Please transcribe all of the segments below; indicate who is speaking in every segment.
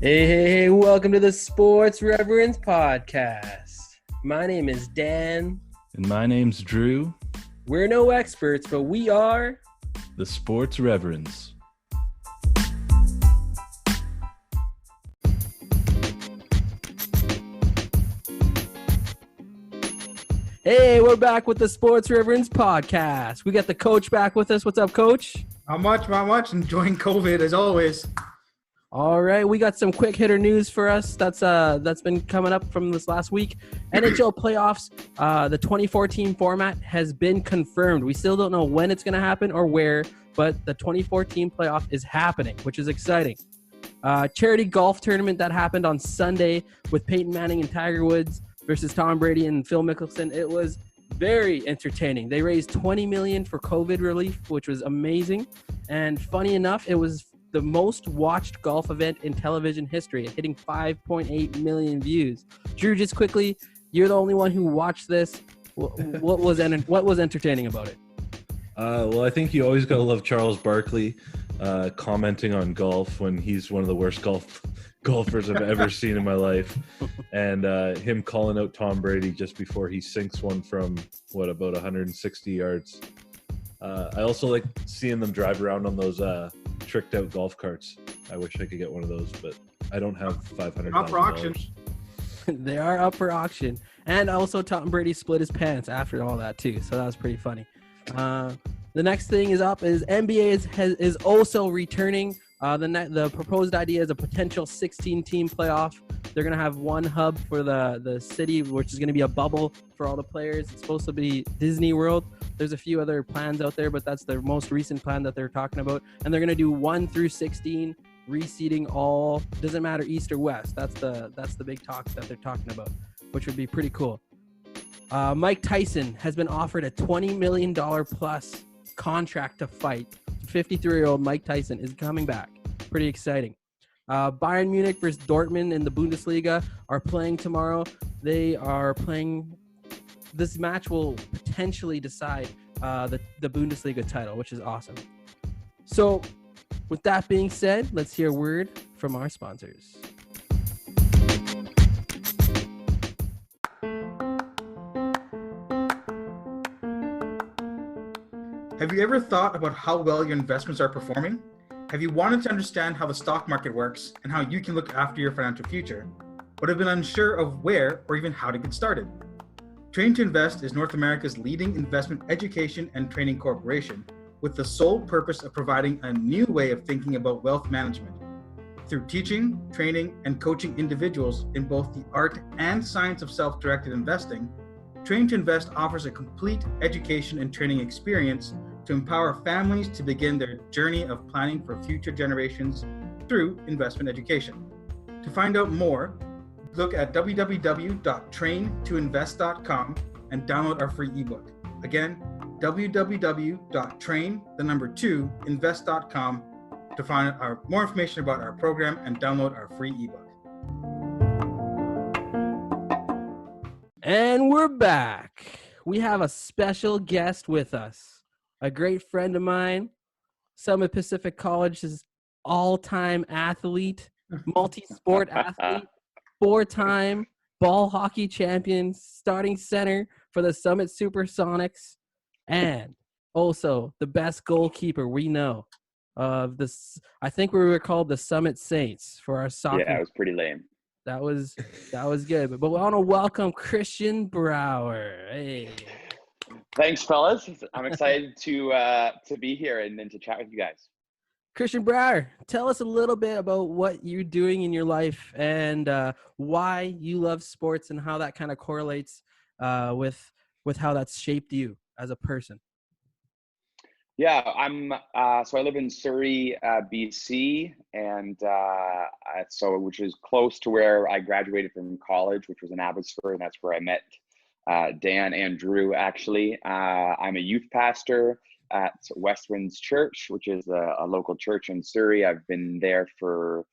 Speaker 1: Hey, welcome to the Sports Reverends podcast. My name is Dan.
Speaker 2: And my name's Drew.
Speaker 1: We're no experts, but we are
Speaker 2: the Sports Reverends.
Speaker 1: Hey, we're back with the Sports Reverends podcast. We got the coach back with us. What's up, coach?
Speaker 3: Not much. Enjoying COVID as always.
Speaker 1: All right, we got some quick hitter news for us. That's been coming up from this last week. NHL playoffs, the 2014 format has been confirmed. We still don't know when it's going to happen or where, but the 2014 playoff is happening, which is exciting. Charity golf tournament that happened on Sunday with Peyton Manning and Tiger Woods versus Tom Brady and Phil Mickelson. It was very entertaining. They raised $20 million for COVID relief, which was amazing. And funny enough, it was the most watched golf event in television history, hitting 5.8 million views. Drew, just quickly, you're the only one who watched this. What was entertaining about it?
Speaker 2: Well, I think you always got to love Charles Barkley commenting on golf when he's one of the worst golfers I've ever seen in my life. And him calling out Tom Brady just before he sinks one from, about 160 yards. I also like seeing them drive around on those tricked out golf carts. I wish I could get one of those, but I don't have $500.
Speaker 3: Up for auction.
Speaker 1: They are up for auction. And also Tom Brady split his pants after all that too, so that was pretty funny. The next thing is NBA is also returning. The proposed idea is a potential 16-team playoff. They're going to have one hub for the city, which is going to be a bubble for all the players. It's supposed to be Disney World. There's a few other plans out there, but that's the most recent plan that they're talking about. And they're going to do 1 through 16, reseeding all. Doesn't matter east or west. That's the big talk that they're talking about, which would be pretty cool. Mike Tyson has been offered a $20 million plus contract to fight. 53-year-old Mike Tyson is coming back. Pretty exciting. Bayern Munich versus Dortmund in the Bundesliga are playing tomorrow. They are playing. This match will potentially decide the Bundesliga title, which is awesome. So, with that being said, let's hear a word from our sponsors.
Speaker 3: Have you ever thought about how well your investments are performing? Have you wanted to understand how the stock market works and how you can look after your financial future, but have been unsure of where or even how to get started? Train to Invest is North America's leading investment education and training corporation with the sole purpose of providing a new way of thinking about wealth management. Through teaching, training, and coaching individuals in both the art and science of self-directed investing, Train to Invest offers a complete education and training experience to empower families to begin their journey of planning for future generations through investment education. To find out more, look at www.traintoinvest.com and download our free ebook. Again, www.train2invest.com to find more information about our program and download our free ebook.
Speaker 1: And we're back. We have a special guest with us, a great friend of mine, Summit Pacific College's all-time athlete, multi-sport athlete, 4-time ball hockey champion, starting center for the Summit Supersonics, and also the best goalkeeper we know of this. I think we were called the Summit Saints for our soccer.
Speaker 4: Yeah, it was pretty lame.
Speaker 1: That was good. But we want to welcome Christian Brouwer. Hey.
Speaker 4: Thanks, fellas. I'm excited to be here and to chat with you guys.
Speaker 1: Christian Brouwer, tell us a little bit about what you're doing in your life and why you love sports and how that kind of correlates with how that's shaped you as a person.
Speaker 4: Yeah, so I live in Surrey, BC, and which is close to where I graduated from college, which was in Abbotsford, and that's where I met Dan and Drew, actually. I'm a youth pastor at Westwinds Church, which is a local church in Surrey. I've been there for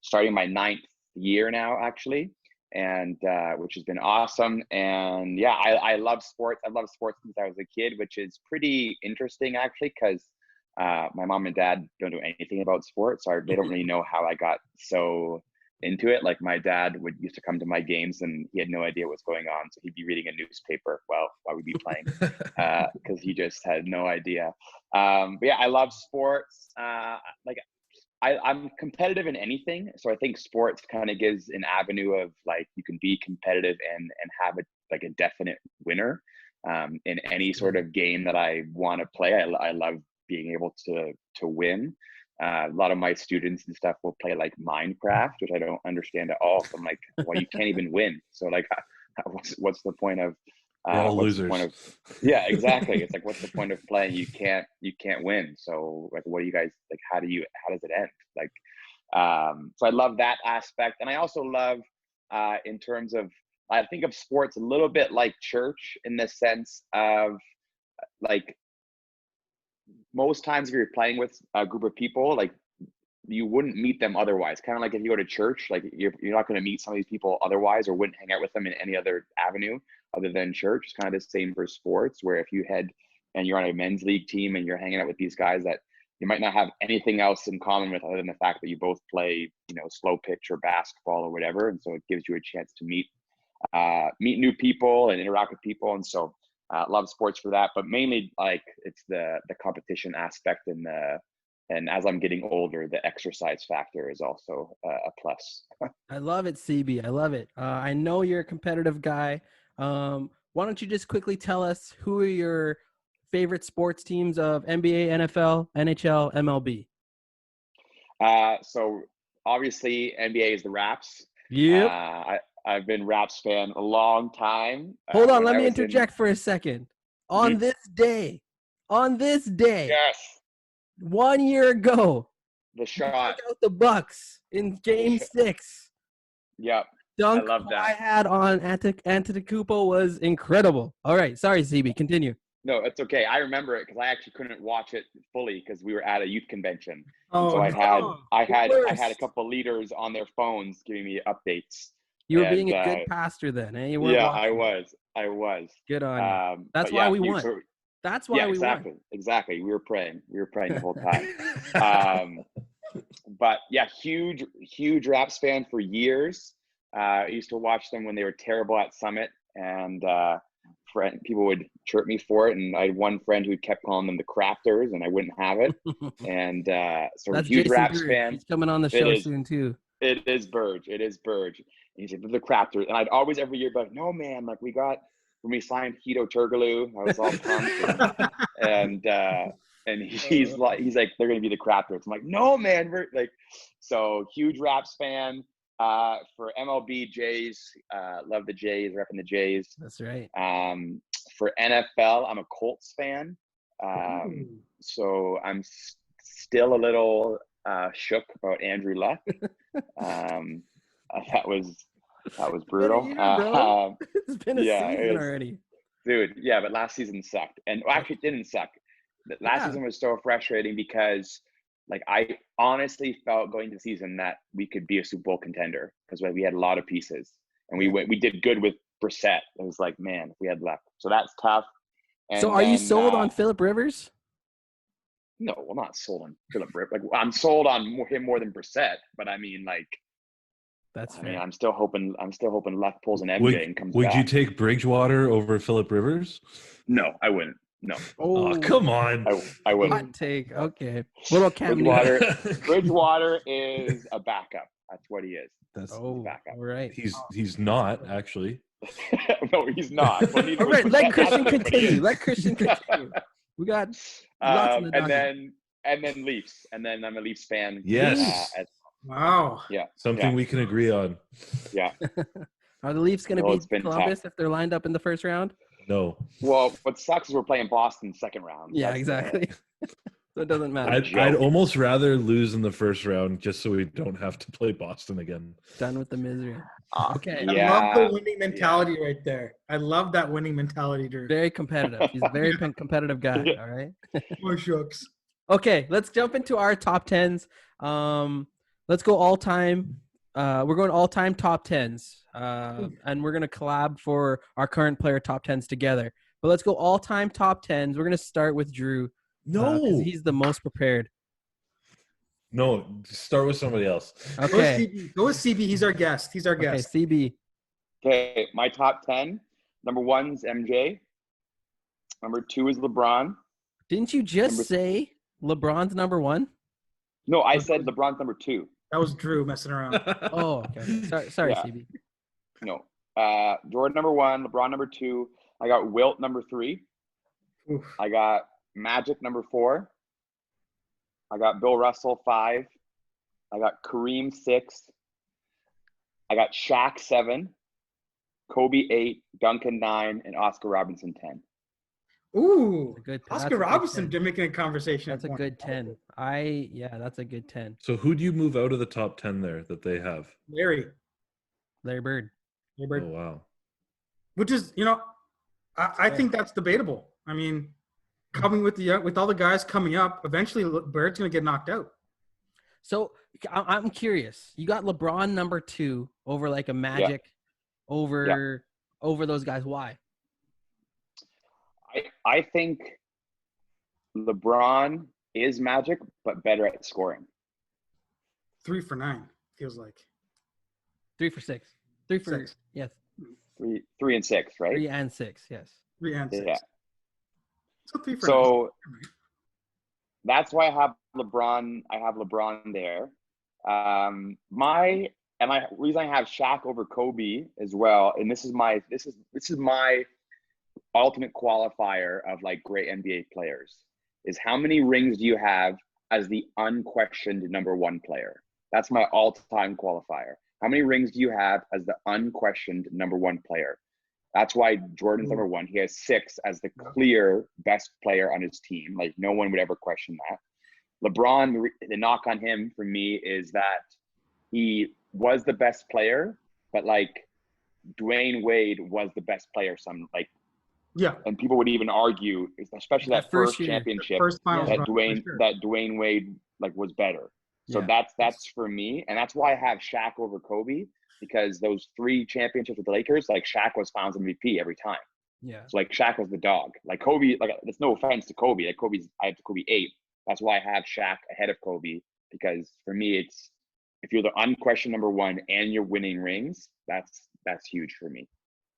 Speaker 4: starting my 9th year now, actually, and which has been awesome. And yeah, I love sports. I've loved sports since I was a kid, which is pretty interesting, actually, because my mom and dad don't do anything about sports, so they don't really know how I got so into it. Like my dad used to come to my games and he had no idea what's going on, so he'd be reading a newspaper while we'd be playing, because he just had no idea. But yeah, I love sports. Like I'm competitive in anything, so I think sports kind of gives an avenue of like you can be competitive and have a definite winner in any sort of game that I want to play. I love being able to win. A lot of my students and stuff will play like Minecraft, which I don't understand at all. So I'm like, well, you can't even win. So like, what's the point of?
Speaker 2: We're all
Speaker 4: what's
Speaker 2: losers.
Speaker 4: The point of, yeah, exactly. It's like, what's the point of playing? You can't win. So like, what do you guys like? How does it end? Like, so I love that aspect, and I also love in terms of, I think of sports a little bit like church in the sense of like, most times if you're playing with a group of people, like you wouldn't meet them otherwise. Kind of like if you go to church, like you're not going to meet some of these people otherwise, or wouldn't hang out with them in any other avenue other than church. It's kind of the same for sports, where if you head and you're on a men's league team and you're hanging out with these guys that you might not have anything else in common with other than the fact that you both play, slow pitch or basketball or whatever. And so it gives you a chance to meet new people and interact with people. And so love sports for that, but mainly like it's the competition aspect and as I'm getting older, the exercise factor is also a plus.
Speaker 1: I love it, CB. I love it. I know you're a competitive guy. Why don't you just quickly tell us who are your favorite sports teams of NBA, NFL, NHL, MLB?
Speaker 4: So obviously NBA is the Raps.
Speaker 1: Yep.
Speaker 4: I've been Raps fan a long time.
Speaker 1: Hold on, let me interject for a second. On this day,
Speaker 4: yes,
Speaker 1: 1 year ago,
Speaker 4: the shot
Speaker 1: took out the Bucks in Game 6.
Speaker 4: Yep,
Speaker 1: Dunk
Speaker 4: I love that.
Speaker 1: I had on Antetokounmpo was incredible. All right, sorry, CB, continue.
Speaker 4: No, it's okay. I remember it because I actually couldn't watch it fully because we were at a youth convention.
Speaker 3: Oh,
Speaker 4: so I had a
Speaker 1: worst.
Speaker 4: couple of leaders on their phones giving me updates.
Speaker 1: You were being a good pastor then, eh? You weren't
Speaker 4: Yeah,
Speaker 1: watching.
Speaker 4: I was.
Speaker 1: Good on you. That's why we won. That's why we won.
Speaker 4: Exactly. We were praying the whole time. But yeah, huge Raps fan for years. I used to watch them when they were terrible at Summit, and people would chirp me for it, and I had one friend who kept calling them the Crafters, and I wouldn't have it. And so
Speaker 1: that's
Speaker 4: huge
Speaker 1: Jason
Speaker 4: Raps
Speaker 1: Burge.
Speaker 4: fan.
Speaker 1: He's coming on the show soon too.
Speaker 4: It is Burge. He's like, the Crafters. And I'd always every year be like, no man, like when we signed Hito Turgaloo, I was all pumped. And he's like, they're gonna be the Crafters. I'm like, no man, we're like, so huge Raps fan. For MLB, Jays, love the Jays, repping the Jays.
Speaker 1: That's right.
Speaker 4: For NFL, I'm a Colts fan. So I'm still a little shook about Andrew Luck. That was brutal.
Speaker 1: It's been a season already.
Speaker 4: Dude, yeah, but last season sucked. And actually it didn't suck. Last season was so frustrating because like I honestly felt going to the season that we could be a Super Bowl contender because we had a lot of pieces. And we did good with Brissett. It was like, man, if we had luck. So that's tough. And
Speaker 1: so are you sold on Phillip Rivers?
Speaker 4: No, I'm not sold on Phillip Rivers. Like I'm sold on him more than Brissett, but I mean, like,
Speaker 1: that's fair.
Speaker 4: I mean, I'm still hoping Luck pulls an MJ and comes back.
Speaker 2: Would you take Bridgewater over Phillip Rivers?
Speaker 4: No, I wouldn't. No.
Speaker 2: Oh, come on.
Speaker 4: I wouldn't.
Speaker 1: Hot take. Okay. What about Cam
Speaker 4: Newton? Bridgewater is a backup. That's what he is.
Speaker 2: That's
Speaker 4: backup.
Speaker 1: All right.
Speaker 2: He's not actually.
Speaker 4: No, he's not.
Speaker 1: All right, let Christian continue. We got lots in the document.
Speaker 4: and then Leafs, and then I'm a Leafs fan.
Speaker 2: Yes.
Speaker 3: Wow.
Speaker 4: Yeah.
Speaker 2: Something we can agree on.
Speaker 4: Yeah.
Speaker 1: Are the Leafs going to beat Columbus if they're lined up in the first round?
Speaker 2: No.
Speaker 4: Well, what sucks is we're playing Boston second round.
Speaker 1: Yeah, exactly. So it doesn't matter.
Speaker 2: I'd almost rather lose in the first round just so we don't have to play Boston again.
Speaker 1: Done with the misery. Okay.
Speaker 3: I love the winning mentality right there. I love that winning mentality, Drew.
Speaker 1: Very competitive. He's a very competitive guy. All right.
Speaker 3: More shucks.
Speaker 1: Okay, let's jump into our top 10s. Let's go all time. We're going all-time top 10s, and we're going to collab for our current player top 10s together. But let's go all-time top 10s. We're going to start with Drew.
Speaker 2: No.
Speaker 1: 'cause he's the most prepared.
Speaker 2: No, start with somebody else.
Speaker 3: Go with
Speaker 1: Okay.
Speaker 3: CB. Go with CB. He's our guest. He's our
Speaker 1: Okay,
Speaker 3: guest.
Speaker 1: CB.
Speaker 4: Okay, my top 10. Number 1's MJ. Number 2 is LeBron.
Speaker 1: Didn't you just
Speaker 4: Number-
Speaker 1: say LeBron's number 1?
Speaker 4: No, I said LeBron's number 2.
Speaker 3: That was Drew messing around.
Speaker 1: Oh, okay. Sorry,
Speaker 4: Yeah.
Speaker 1: CB.
Speaker 4: No. Jordan number 1, LeBron number 2. I got Wilt number 3.
Speaker 3: Oof.
Speaker 4: I got Magic number 4. I got Bill Russell 5. I got Kareem 6. I got Shaq 7. Kobe 8. Duncan 9. And Oscar Robertson 10.
Speaker 3: Ooh,
Speaker 1: That's a good- that's a
Speaker 3: Oscar
Speaker 1: good
Speaker 3: Robertson
Speaker 1: 10.
Speaker 3: making a conversation.
Speaker 1: That's a good 10. That's a good 10.
Speaker 2: So who do you move out of the top 10 there that they have?
Speaker 3: Larry
Speaker 1: Bird.
Speaker 3: Bird.
Speaker 2: Oh, wow.
Speaker 3: Which is, I think that's debatable. I mean, coming with all the guys coming up, eventually Bird's going to get knocked out.
Speaker 1: So I'm curious. You got LeBron number 2 over like a Magic, over those guys. Why?
Speaker 4: I think LeBron is Magic, but better at scoring.
Speaker 3: 3 for 9 feels like.
Speaker 1: 3 for 6. 3 for
Speaker 3: 6.
Speaker 1: Yes.
Speaker 4: 3 and 6, right?
Speaker 1: 3 and 6. Yes.
Speaker 3: 3 and 6.
Speaker 4: Yeah.
Speaker 3: So 3 for 9.
Speaker 4: So that's why I have LeBron. I have LeBron there. My reason I have Shaq over Kobe as well, and this is my ultimate qualifier of like great NBA players, is how many rings do you have as the unquestioned number 1 player? That's my all-time qualifier. How many rings do you have as the unquestioned number 1 player? That's why Jordan's number 1. He has 6 as the clear best player on his team. Like no one would ever question that. LeBron, the knock on him for me is that he was the best player, but like Dwayne Wade was the best player. And people would even argue, especially that first
Speaker 1: year,
Speaker 4: championship,
Speaker 3: first finals
Speaker 4: that
Speaker 3: run,
Speaker 4: Dwayne Wade like was better. So
Speaker 1: Yeah.
Speaker 4: that's for me, and that's why I have Shaq over Kobe, because those 3 championships with the Lakers, like Shaq was Finals MVP every time.
Speaker 1: Yeah.
Speaker 4: So like Shaq was the dog. Like Kobe, like it's no offense to Kobe. Like I have Kobe 8. That's why I have Shaq ahead of Kobe, because for me it's, if you're the unquestioned number 1 and you're winning rings, that's huge for me.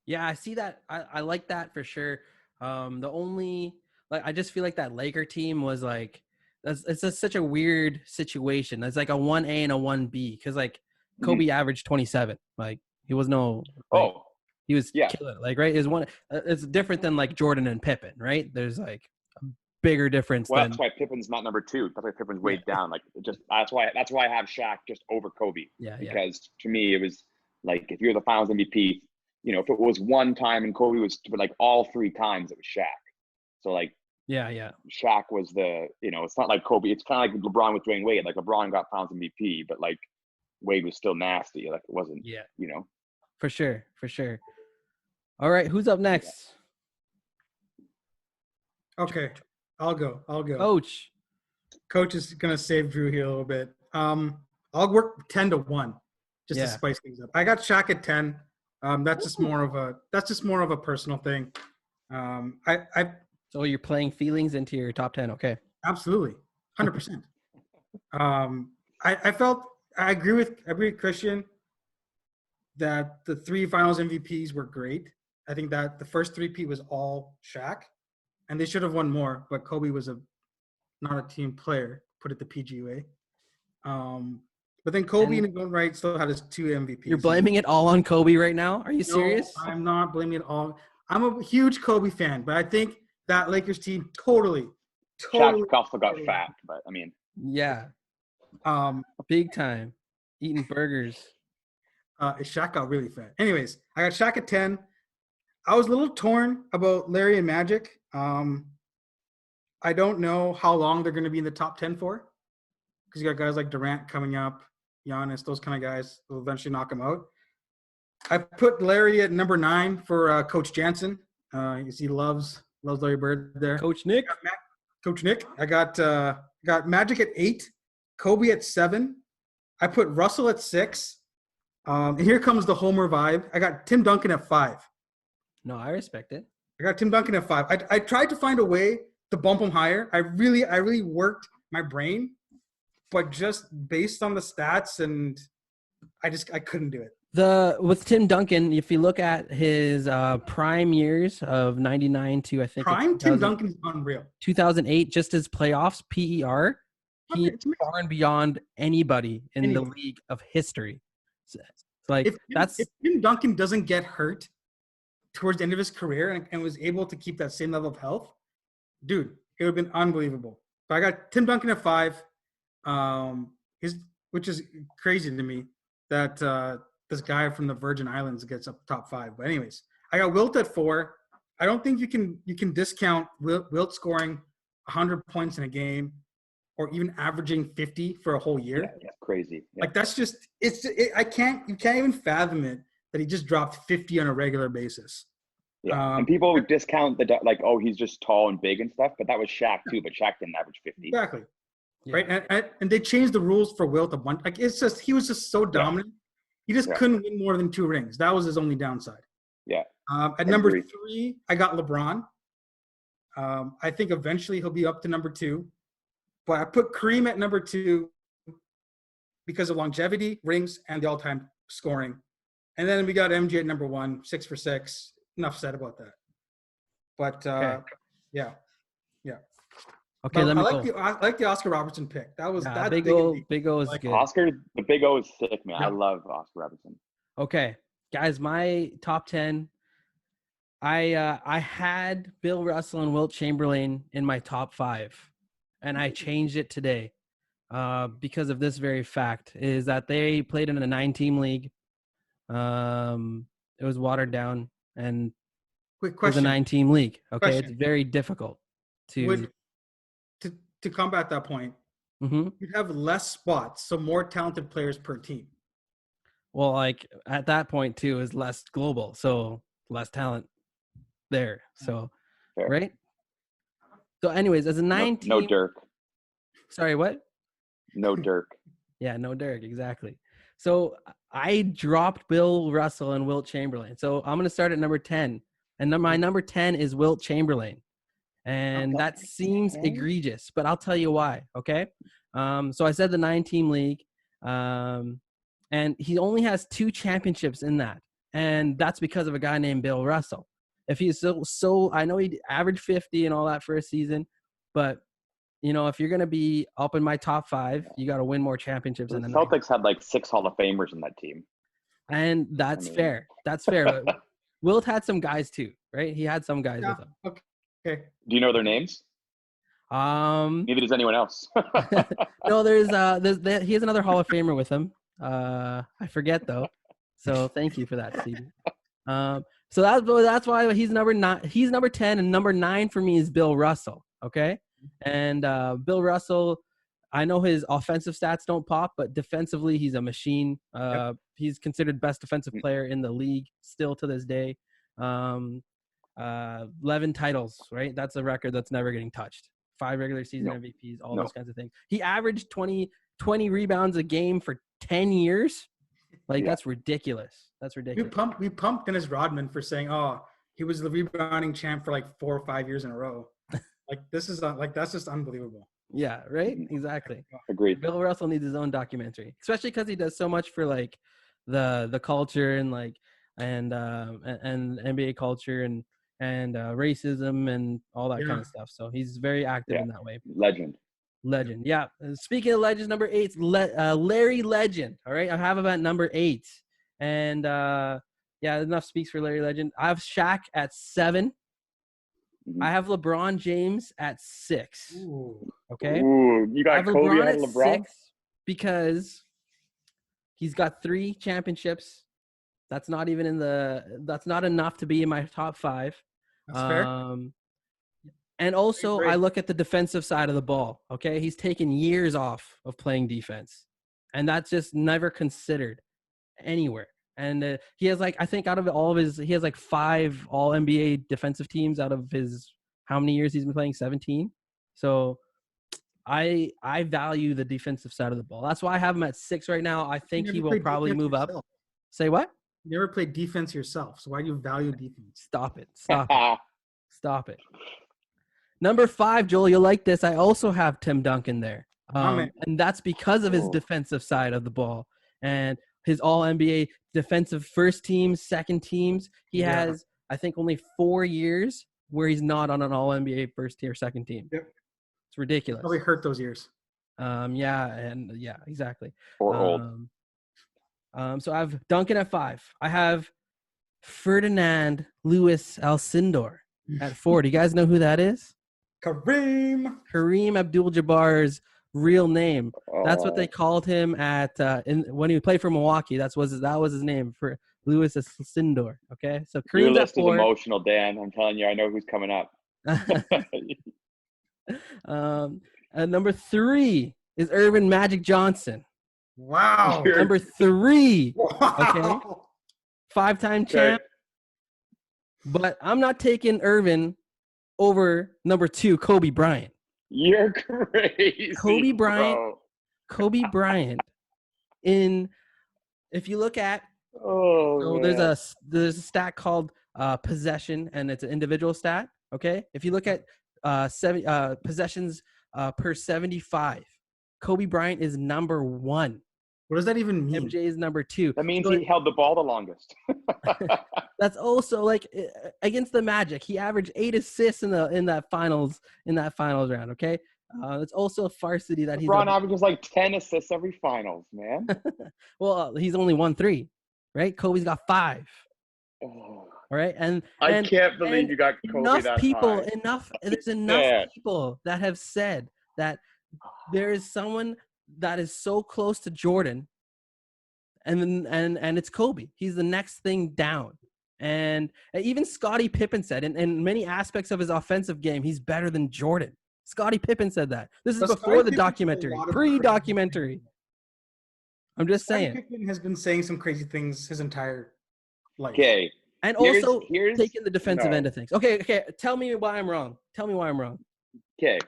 Speaker 1: Yeah, I see that. I like that for sure. The only I just feel like that Laker team was like it's just such a weird situation. It's like a 1A and a 1B because like Kobe averaged 27. Like he was he was killing it. Like right is one. It's different than like Jordan and Pippen, right? There's like a bigger difference.
Speaker 4: Well, that's why Pippen's not number 2. That's why Pippen's way down. Like that's why I have Shaq just over Kobe.
Speaker 1: Yeah.
Speaker 4: Because to me it was like, if you're the Finals MVP, if it was one time and Kobe was like all 3 times, it was Shaq. So like.
Speaker 1: Yeah.
Speaker 4: Shaq was it's not like Kobe. It's kind of like LeBron with Dwayne Wade. Like LeBron got Finals MVP, but like Wade was still nasty. Like it wasn't.
Speaker 1: Yeah.
Speaker 4: For
Speaker 1: sure. All right, who's up next?
Speaker 3: Okay, I'll go. Coach is gonna save Drew here a little bit. I'll work 10-1 just to spice things up. I got Shaq at 10. That's just more of a personal thing.
Speaker 1: So you're playing feelings into your top 10, okay?
Speaker 3: Absolutely, 100%. I agree with Christian that the 3 Finals MVPs were great. I think that the first 3-peat was all Shaq, and they should have won more. But Kobe was not a team player, put it the PG way. But then Kobe in his own right still had his 2 MVPs.
Speaker 1: You're blaming it all on Kobe right now? Are you serious?
Speaker 3: No, I'm not blaming it all. I'm a huge Kobe fan, but I think that Lakers team totally.
Speaker 4: Shaq also got fat, but I mean.
Speaker 1: Yeah. Big time. Eating burgers.
Speaker 3: Shaq got really fat. Anyways, I got Shaq at 10. I was a little torn about Larry and Magic. I don't know how long they're going to be in the top 10 for, because you got guys like Durant coming up, Giannis, those kind of guys will eventually knock them out. I put Larry at number 9 for Coach Jansen. He loves Larry Bird there.
Speaker 1: Coach Nick.
Speaker 3: Coach Nick. I got Magic at 8, Kobe at 7. I put Russell at 6. And here comes the Homer vibe. I got Tim Duncan at 5.
Speaker 1: No, I respect it.
Speaker 3: I got Tim Duncan at 5. I tried to find a way to bump him higher. I really worked my brain. but just based on the stats, and I couldn't do it.
Speaker 1: With Tim Duncan, if you look at his prime years of 99 to I think
Speaker 3: Prime Tim Duncan is unreal.
Speaker 1: 2008, just his playoffs PER, he's far and beyond anybody in the league of history. So, like
Speaker 3: if Tim Duncan doesn't get hurt towards the end of his career and was able to keep that same level of health, dude, it would have been unbelievable. But I got Tim Duncan at 5, which is crazy to me that this guy from the Virgin Islands gets up top 5. But anyways, I got Wilt at 4. I don't think you can discount Wilt scoring 100 points in a game or even averaging 50 for a whole year.
Speaker 4: Yeah, crazy. Yeah.
Speaker 3: Like that's just you can't even fathom it that he just dropped 50 on a regular basis.
Speaker 4: Yeah, and people would discount he's just tall and big and stuff, but that was Shaq too. But Shaq didn't average 50.
Speaker 3: Exactly. Yeah. Right, and they changed the rules for Wilt a bunch. Like it's just he was just so dominant. He just couldn't win more than 2 rings. That was his only downside.
Speaker 4: Yeah.
Speaker 3: At number 3, I got LeBron. I think eventually he'll be up to number 2, but I put Kareem at number 2 because of longevity, rings, and the all-time scoring. And then we got MJ at number 1, 6 for 6. Enough said about that. But yeah.
Speaker 1: Okay,
Speaker 3: I like the Oscar Robertson pick. That
Speaker 1: Big O is good.
Speaker 4: The Big O is sick, man. Yeah. I love Oscar Robertson.
Speaker 1: Okay, guys, my top 10. I had Bill Russell and Wilt Chamberlain in my top 5, and I changed it today because of this very fact: is that they played in a 9-team league. It was watered down, and
Speaker 3: quick question:
Speaker 1: it was a 9-team league. Okay, it's very difficult
Speaker 3: to combat that point. You'd have less spots, so more talented players per team.
Speaker 1: Well, like at that point too, is less global, so less talent there. So,
Speaker 4: fair.
Speaker 1: Right? So anyways, as a 9-team...
Speaker 4: No Dirk.
Speaker 1: Sorry, what?
Speaker 4: No Dirk.
Speaker 1: Yeah, no Dirk, exactly. So I dropped Bill Russell and Wilt Chamberlain. So I'm going to start at number 10. And my number 10 is Wilt Chamberlain. And that seems egregious, but I'll tell you why, okay? So I said the 9-team league, and he only has 2 championships in that. And that's because of a guy named Bill Russell. If he's so I know he averaged 50 and all that for a season, but if you're going to be up in my top 5, you got to win more championships.
Speaker 4: The Celtics had like 6 Hall of Famers in that team.
Speaker 1: And that's fair. That's fair. But Wilt had some guys too, right? He had some guys with him.
Speaker 3: Okay.
Speaker 4: Do you know their names? Neither does anyone else.
Speaker 1: No, he has another Hall of Famer with him. I forget though. So thank you for that, Stevie. So that's why he's number 9. He's number 10, and number 9 for me is Bill Russell. Okay, and Bill Russell, I know his offensive stats don't pop, but defensively he's a machine. He's considered best defensive player in the league still to this day. 11 titles, right? That's a record that's never getting touched. 5 regular season MVPs, all those kinds of things. He averaged 20 rebounds a game for 10 years. That's ridiculous. That's ridiculous.
Speaker 3: We pumped Dennis Rodman for saying, he was the rebounding champ for like 4 or 5 years in a row. That's just unbelievable.
Speaker 1: Yeah, right? Exactly.
Speaker 4: Agreed.
Speaker 1: Bill Russell needs his own documentary, especially because he does so much for like the culture and NBA culture and racism and all that kind of stuff. So he's very active in that way. Legend. Yeah. Speaking of legends, number 8, Larry Legend. All right. I have him at number 8. And enough speaks for Larry Legend. I have Shaq at 7. I have LeBron James at 6.
Speaker 3: Ooh.
Speaker 1: Okay.
Speaker 4: Ooh, you got Kobe
Speaker 1: LeBron
Speaker 4: at LeBron?
Speaker 1: 6 because he's got 3 championships. That's not enough to be in my top 5.
Speaker 3: That's fair.
Speaker 1: And also, I look at the defensive side of the ball. Okay, he's taken years off of playing defense, and that's just never considered anywhere. And he has I think out of all of he has 5 All NBA defensive teams out of his how many years he's been playing? 17. So I value the defensive side of the ball. That's why I have him at 6 right now. I think he will probably move up. Say what?
Speaker 3: You never played defense yourself, so why do you value defense?
Speaker 1: Stop it. Stop it. Number 5, Joel, you'll like this. I also have Tim Duncan there.
Speaker 3: Comment.
Speaker 1: And that's because of his
Speaker 4: Oh.
Speaker 1: defensive side of the ball and his all NBA defensive first teams, second teams. He
Speaker 3: Yeah.
Speaker 1: has, I think, only 4 years where he's not on an all NBA first tier, second team.
Speaker 3: Yep.
Speaker 1: It's ridiculous.
Speaker 3: Probably hurt those years.
Speaker 1: Yeah, exactly.
Speaker 4: Or old.
Speaker 1: So I have Duncan at 5. I have Ferdinand Lewis Alcindor at 4. Do you guys know who that is? Kareem Abdul-Jabbar's real name. That's what they called him at when he played for Milwaukee. That was his name, for Lewis Alcindor. Okay, so
Speaker 4: Your
Speaker 1: Kareem's at
Speaker 4: list is
Speaker 1: 4.
Speaker 4: emotional, Dan. I'm telling you, I know who's coming up.
Speaker 1: And number 3 is Irvin Magic Johnson.
Speaker 3: Wow.
Speaker 1: Number 3,
Speaker 3: Wow.
Speaker 1: 5-time champ. But I'm not taking Irvin over number 2, Kobe Bryant.
Speaker 4: You're crazy.
Speaker 1: Kobe Bryant.
Speaker 4: Bro.
Speaker 1: Kobe Bryant. If you look at,
Speaker 4: Oh,
Speaker 1: there's a stat called possession, and it's an individual stat. Okay, if you look at possessions per 75, Kobe Bryant is number 1.
Speaker 3: What does that even mean?
Speaker 1: MJ is number 2.
Speaker 4: that means
Speaker 1: So
Speaker 4: he held the ball the longest.
Speaker 1: that's also like against the Magic, he averaged 8 assists in that finals round. Okay, it's also a varsity that
Speaker 4: LeBron averages like 10 assists every finals, man.
Speaker 1: well, he's only won 3, right? Kobe's got 5.
Speaker 4: Oh,
Speaker 1: All right, and
Speaker 4: I can't believe you got Kobe
Speaker 1: enough
Speaker 4: that
Speaker 1: people,
Speaker 4: high.
Speaker 1: there's enough
Speaker 4: Yeah.
Speaker 1: people that have said that there is someone that is so close to Jordan, and it's Kobe. He's the next thing down. And even Scottie Pippen said, in many aspects of his offensive game, he's better than Jordan. Scottie Pippen said that. This is
Speaker 3: But
Speaker 1: before
Speaker 3: Scottie
Speaker 1: the
Speaker 3: Pippen
Speaker 1: documentary,
Speaker 3: said a lot of
Speaker 1: pre-documentary. I'm just saying.
Speaker 3: Pippen has been saying some crazy things his entire life.
Speaker 4: Okay.
Speaker 1: And
Speaker 4: Here's-
Speaker 1: also
Speaker 4: here's-
Speaker 1: taking the defensive
Speaker 4: no.
Speaker 1: end of things. Okay. Tell me why I'm wrong.
Speaker 4: Okay.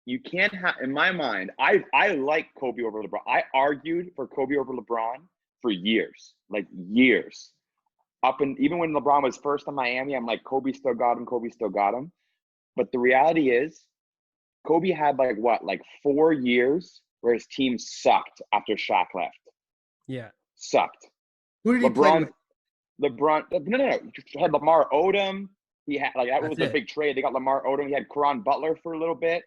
Speaker 4: You can't have, in my mind, I like Kobe over LeBron. I argued for Kobe over LeBron for years, like years. Even when LeBron was first in Miami, I'm like, Kobe still got him. But the reality is, Kobe had like 4 years where his team sucked after Shaq left.
Speaker 1: Yeah.
Speaker 4: Sucked.
Speaker 3: Who did he play
Speaker 4: LeBron,
Speaker 3: with?
Speaker 4: no. He had Lamar Odom. He had that was
Speaker 1: That's
Speaker 4: a big trade. They got Lamar Odom. He had Caron Butler for a little bit.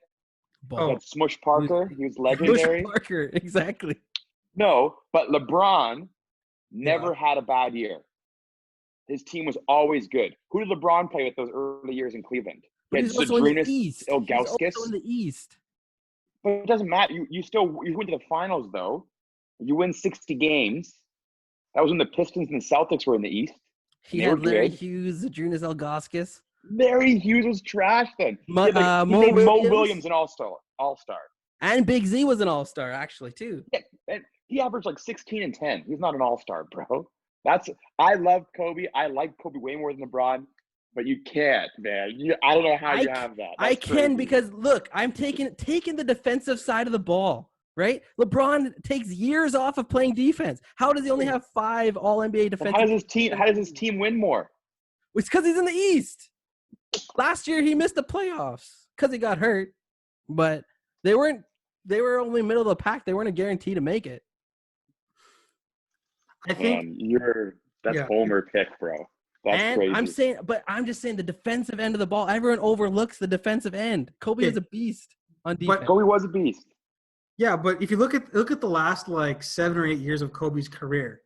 Speaker 1: Ball.
Speaker 4: He had Smush Parker. He was legendary.
Speaker 1: Bush Parker, exactly.
Speaker 4: No, but LeBron never had a bad year. His team was always good. Who did LeBron play with those early years in Cleveland? He had
Speaker 1: He's also in the
Speaker 4: Zydrunas
Speaker 1: East.
Speaker 4: Ilgauskas.
Speaker 1: in the East.
Speaker 4: But it doesn't matter. You went to the finals though. You win 60 games. That was when the Pistons and the Celtics were in the East.
Speaker 1: He
Speaker 4: They
Speaker 1: had
Speaker 4: were
Speaker 1: Larry
Speaker 4: good.
Speaker 1: Hughes, Zydrunas Ilgauskas.
Speaker 4: Larry Hughes was trash then. He
Speaker 1: Mo
Speaker 4: made Mo Williams an all-star.
Speaker 1: And Big Z was an all-star, actually, too.
Speaker 4: Yeah, and he averaged like 16 and 10. He's not an all-star, bro. I love Kobe. I like Kobe way more than LeBron, but you can't, man. I don't know how you have that.
Speaker 1: I
Speaker 4: That's
Speaker 1: can
Speaker 4: crazy.
Speaker 1: because, look, I'm taking the defensive side of the ball, right? LeBron takes years off of playing defense. How does he only have 5 All-NBA
Speaker 4: But
Speaker 1: defensive?
Speaker 4: how does his team win more?
Speaker 1: It's because he's in the East. Last year, he missed the playoffs because he got hurt, but they were only middle of the pack. They weren't a guarantee to make it.
Speaker 3: I think
Speaker 4: That's
Speaker 3: Yeah.
Speaker 4: Homer pick, bro. That's
Speaker 1: And
Speaker 4: crazy.
Speaker 1: I'm just saying the defensive end of the ball. Everyone overlooks the defensive end. Kobe is a beast on defense.
Speaker 4: Kobe was a beast.
Speaker 3: yeah, but if you look at the last like 7 or 8 years of Kobe's career,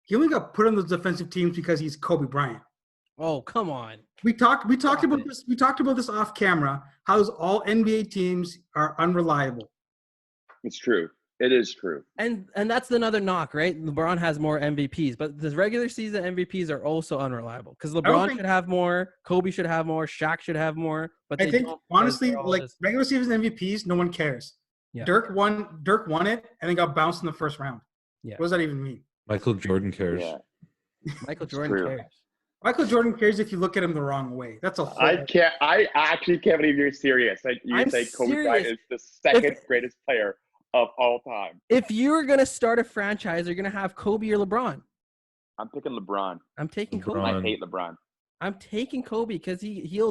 Speaker 3: he only got put on those defensive teams because he's Kobe Bryant.
Speaker 1: Oh, come on.
Speaker 3: We talked about this. We talked about this off camera. How all NBA teams are unreliable.
Speaker 4: It's true. It is true.
Speaker 1: And that's another knock, right? LeBron has more MVPs, but the regular season MVPs are also unreliable because LeBron should have more, Kobe should have more, Shaq should have more. But
Speaker 3: I
Speaker 1: they
Speaker 3: think
Speaker 1: don't,
Speaker 3: honestly, like regular season MVPs, no one cares.
Speaker 1: Yeah.
Speaker 3: Dirk won it and then got bounced in the first round.
Speaker 1: Yeah.
Speaker 3: What does that even mean?
Speaker 2: Michael Jordan cares.
Speaker 4: Yeah.
Speaker 1: Michael
Speaker 4: It's
Speaker 1: Jordan
Speaker 4: true.
Speaker 1: cares.
Speaker 3: Michael Jordan cares if you look at him the wrong way. That's a whole.
Speaker 4: I actually can't believe you're serious.
Speaker 1: I'm
Speaker 4: say Kobe
Speaker 1: serious.
Speaker 4: Bryant is the second greatest player of all time.
Speaker 1: If you're gonna start a franchise, you're gonna have Kobe or LeBron.
Speaker 4: I'm picking LeBron.
Speaker 1: I'm taking Kobe.
Speaker 2: LeBron.
Speaker 4: I hate LeBron.
Speaker 1: I'm taking Kobe because he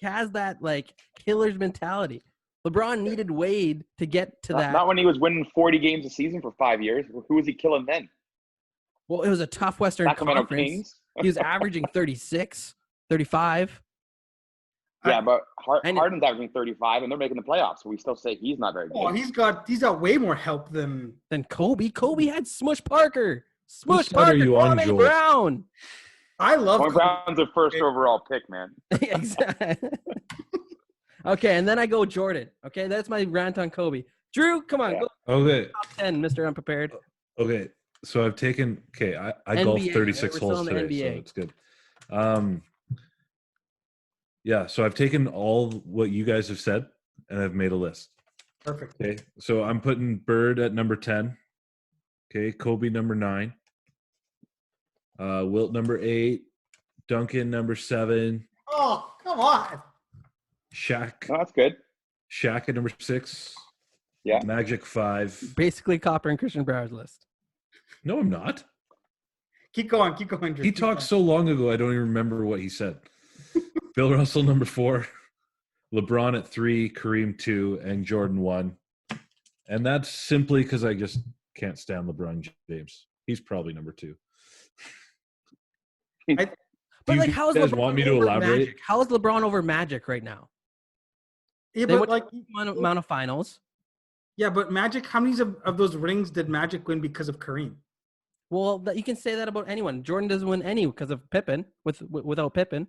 Speaker 1: has that like killer's mentality. LeBron needed Wade to get to that.
Speaker 4: Not when he was winning 40 games a season for 5 years. Who was he killing then?
Speaker 1: Well, it was a tough Western
Speaker 4: Sacramento
Speaker 1: Conference.
Speaker 4: Kings?
Speaker 1: He was averaging 36, 35.
Speaker 4: Yeah, but
Speaker 1: And-
Speaker 4: Harden's averaging 35, and they're making the playoffs. So we still say he's not very good.
Speaker 3: Oh, he's got way more help than.
Speaker 1: Then Kobe. Kobe had Smush Parker. Smush
Speaker 2: side are
Speaker 1: Parker.
Speaker 2: you on,
Speaker 1: Kwame
Speaker 2: Joel?
Speaker 1: Brown.
Speaker 3: I love
Speaker 4: Point
Speaker 3: Kobe.
Speaker 4: Brown's a first overall pick, man.
Speaker 1: Exactly. Okay, and then I go Jordan. Okay, that's my rant on Kobe. Drew, come on,
Speaker 4: Yeah.
Speaker 1: go
Speaker 2: Okay.
Speaker 1: top 10, Mr. Unprepared.
Speaker 2: Okay. So I've taken. Okay, I
Speaker 1: NBA,
Speaker 2: golfed 36
Speaker 1: we're still
Speaker 2: holes
Speaker 1: in the
Speaker 2: today, so
Speaker 1: NBA.
Speaker 2: it's good. Yeah. So I've taken all what you guys have said, and I've made a list.
Speaker 3: Perfect.
Speaker 2: Okay. So I'm putting Bird at number 10. Okay. Kobe number 9. Wilt number 8. Duncan number 7.
Speaker 3: Oh, come on.
Speaker 2: Shaq.
Speaker 4: No, that's good.
Speaker 2: Shaq at number 6.
Speaker 4: Yeah.
Speaker 2: Magic 5.
Speaker 1: Basically, Copper and Christian Brouwer's list.
Speaker 2: No, I'm not.
Speaker 3: Keep going, Drew.
Speaker 2: He
Speaker 3: Keep
Speaker 2: talked
Speaker 3: going.
Speaker 2: so long ago, I don't even remember what he said. Bill Russell, number 4. LeBron at 3. Kareem 2. And Jordan 1. And that's simply because I just can't stand LeBron James. He's probably number 2.
Speaker 1: But
Speaker 2: Do
Speaker 1: like,
Speaker 2: you
Speaker 1: how is
Speaker 2: guys
Speaker 1: LeBron
Speaker 2: want me to
Speaker 1: over
Speaker 2: elaborate?
Speaker 1: Magic? How is LeBron over Magic right now?
Speaker 3: Yeah,
Speaker 1: They
Speaker 3: but
Speaker 1: went
Speaker 3: like,
Speaker 1: to the amount of finals.
Speaker 3: yeah, but Magic. How many of those rings did Magic win because of Kareem?
Speaker 1: Well, you can say that about anyone. Jordan doesn't win any because of Pippen. Without Pippen,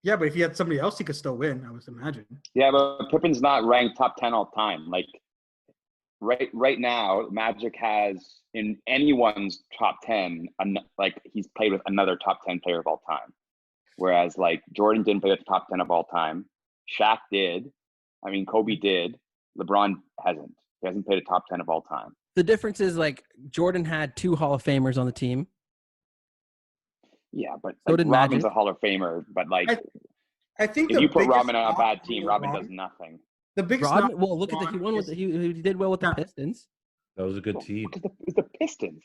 Speaker 3: Yeah, but if he had somebody else, he could still win. I would imagine.
Speaker 4: Yeah, but Pippen's not ranked top 10 all time. Like right now, Magic has in anyone's top 10, like he's played with another top 10 player of all time. Whereas like Jordan didn't play with the top 10 of all time. Shaq did. I mean, Kobe did. LeBron hasn't. He hasn't played a top 10 of all time.
Speaker 1: the difference is like Jordan had 2 Hall of Famers on the team.
Speaker 4: Yeah, but
Speaker 1: So
Speaker 4: like,
Speaker 1: did
Speaker 4: Robin's
Speaker 1: Magic.
Speaker 4: a Hall of Famer. But like,
Speaker 3: I think
Speaker 4: if
Speaker 3: the
Speaker 4: you put
Speaker 3: biggest
Speaker 4: Robin on a
Speaker 3: knock
Speaker 4: bad team, Robin
Speaker 3: LeBron-
Speaker 4: does nothing.
Speaker 3: The biggest
Speaker 1: Rodman,
Speaker 3: knock
Speaker 1: well, look at
Speaker 3: LeBron
Speaker 1: he won with
Speaker 3: is-
Speaker 1: he did well with the
Speaker 3: Yeah.
Speaker 1: Pistons.
Speaker 2: That was a good team.
Speaker 4: Because it's the Pistons.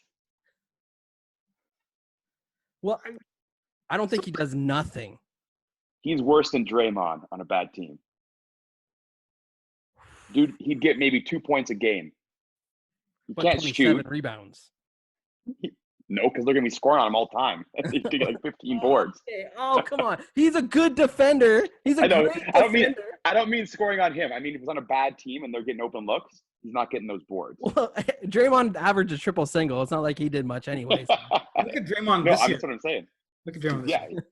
Speaker 1: Well, I don't think he does nothing.
Speaker 4: He's worse than Draymond on a bad team. Dude, he'd get maybe 2 points a game. He
Speaker 1: But
Speaker 4: can't
Speaker 1: 27
Speaker 4: shoot.
Speaker 1: rebounds.
Speaker 4: No, because they're going to be scoring on him all the time. He's going to get like 15 boards.
Speaker 1: Okay. Oh, come on. He's a good defender. He's a
Speaker 4: I know.
Speaker 1: great
Speaker 4: I don't mean-
Speaker 1: defender.
Speaker 4: I don't mean scoring on him. I mean, if he's on a bad team and they're getting open looks, he's not getting those boards.
Speaker 1: Well, Draymond averaged a triple single. It's not like he did much anyways.
Speaker 3: Look at Draymond
Speaker 4: No,
Speaker 3: this year.
Speaker 4: that's what I'm saying.
Speaker 3: Look at Draymond this
Speaker 4: Yeah.
Speaker 3: year.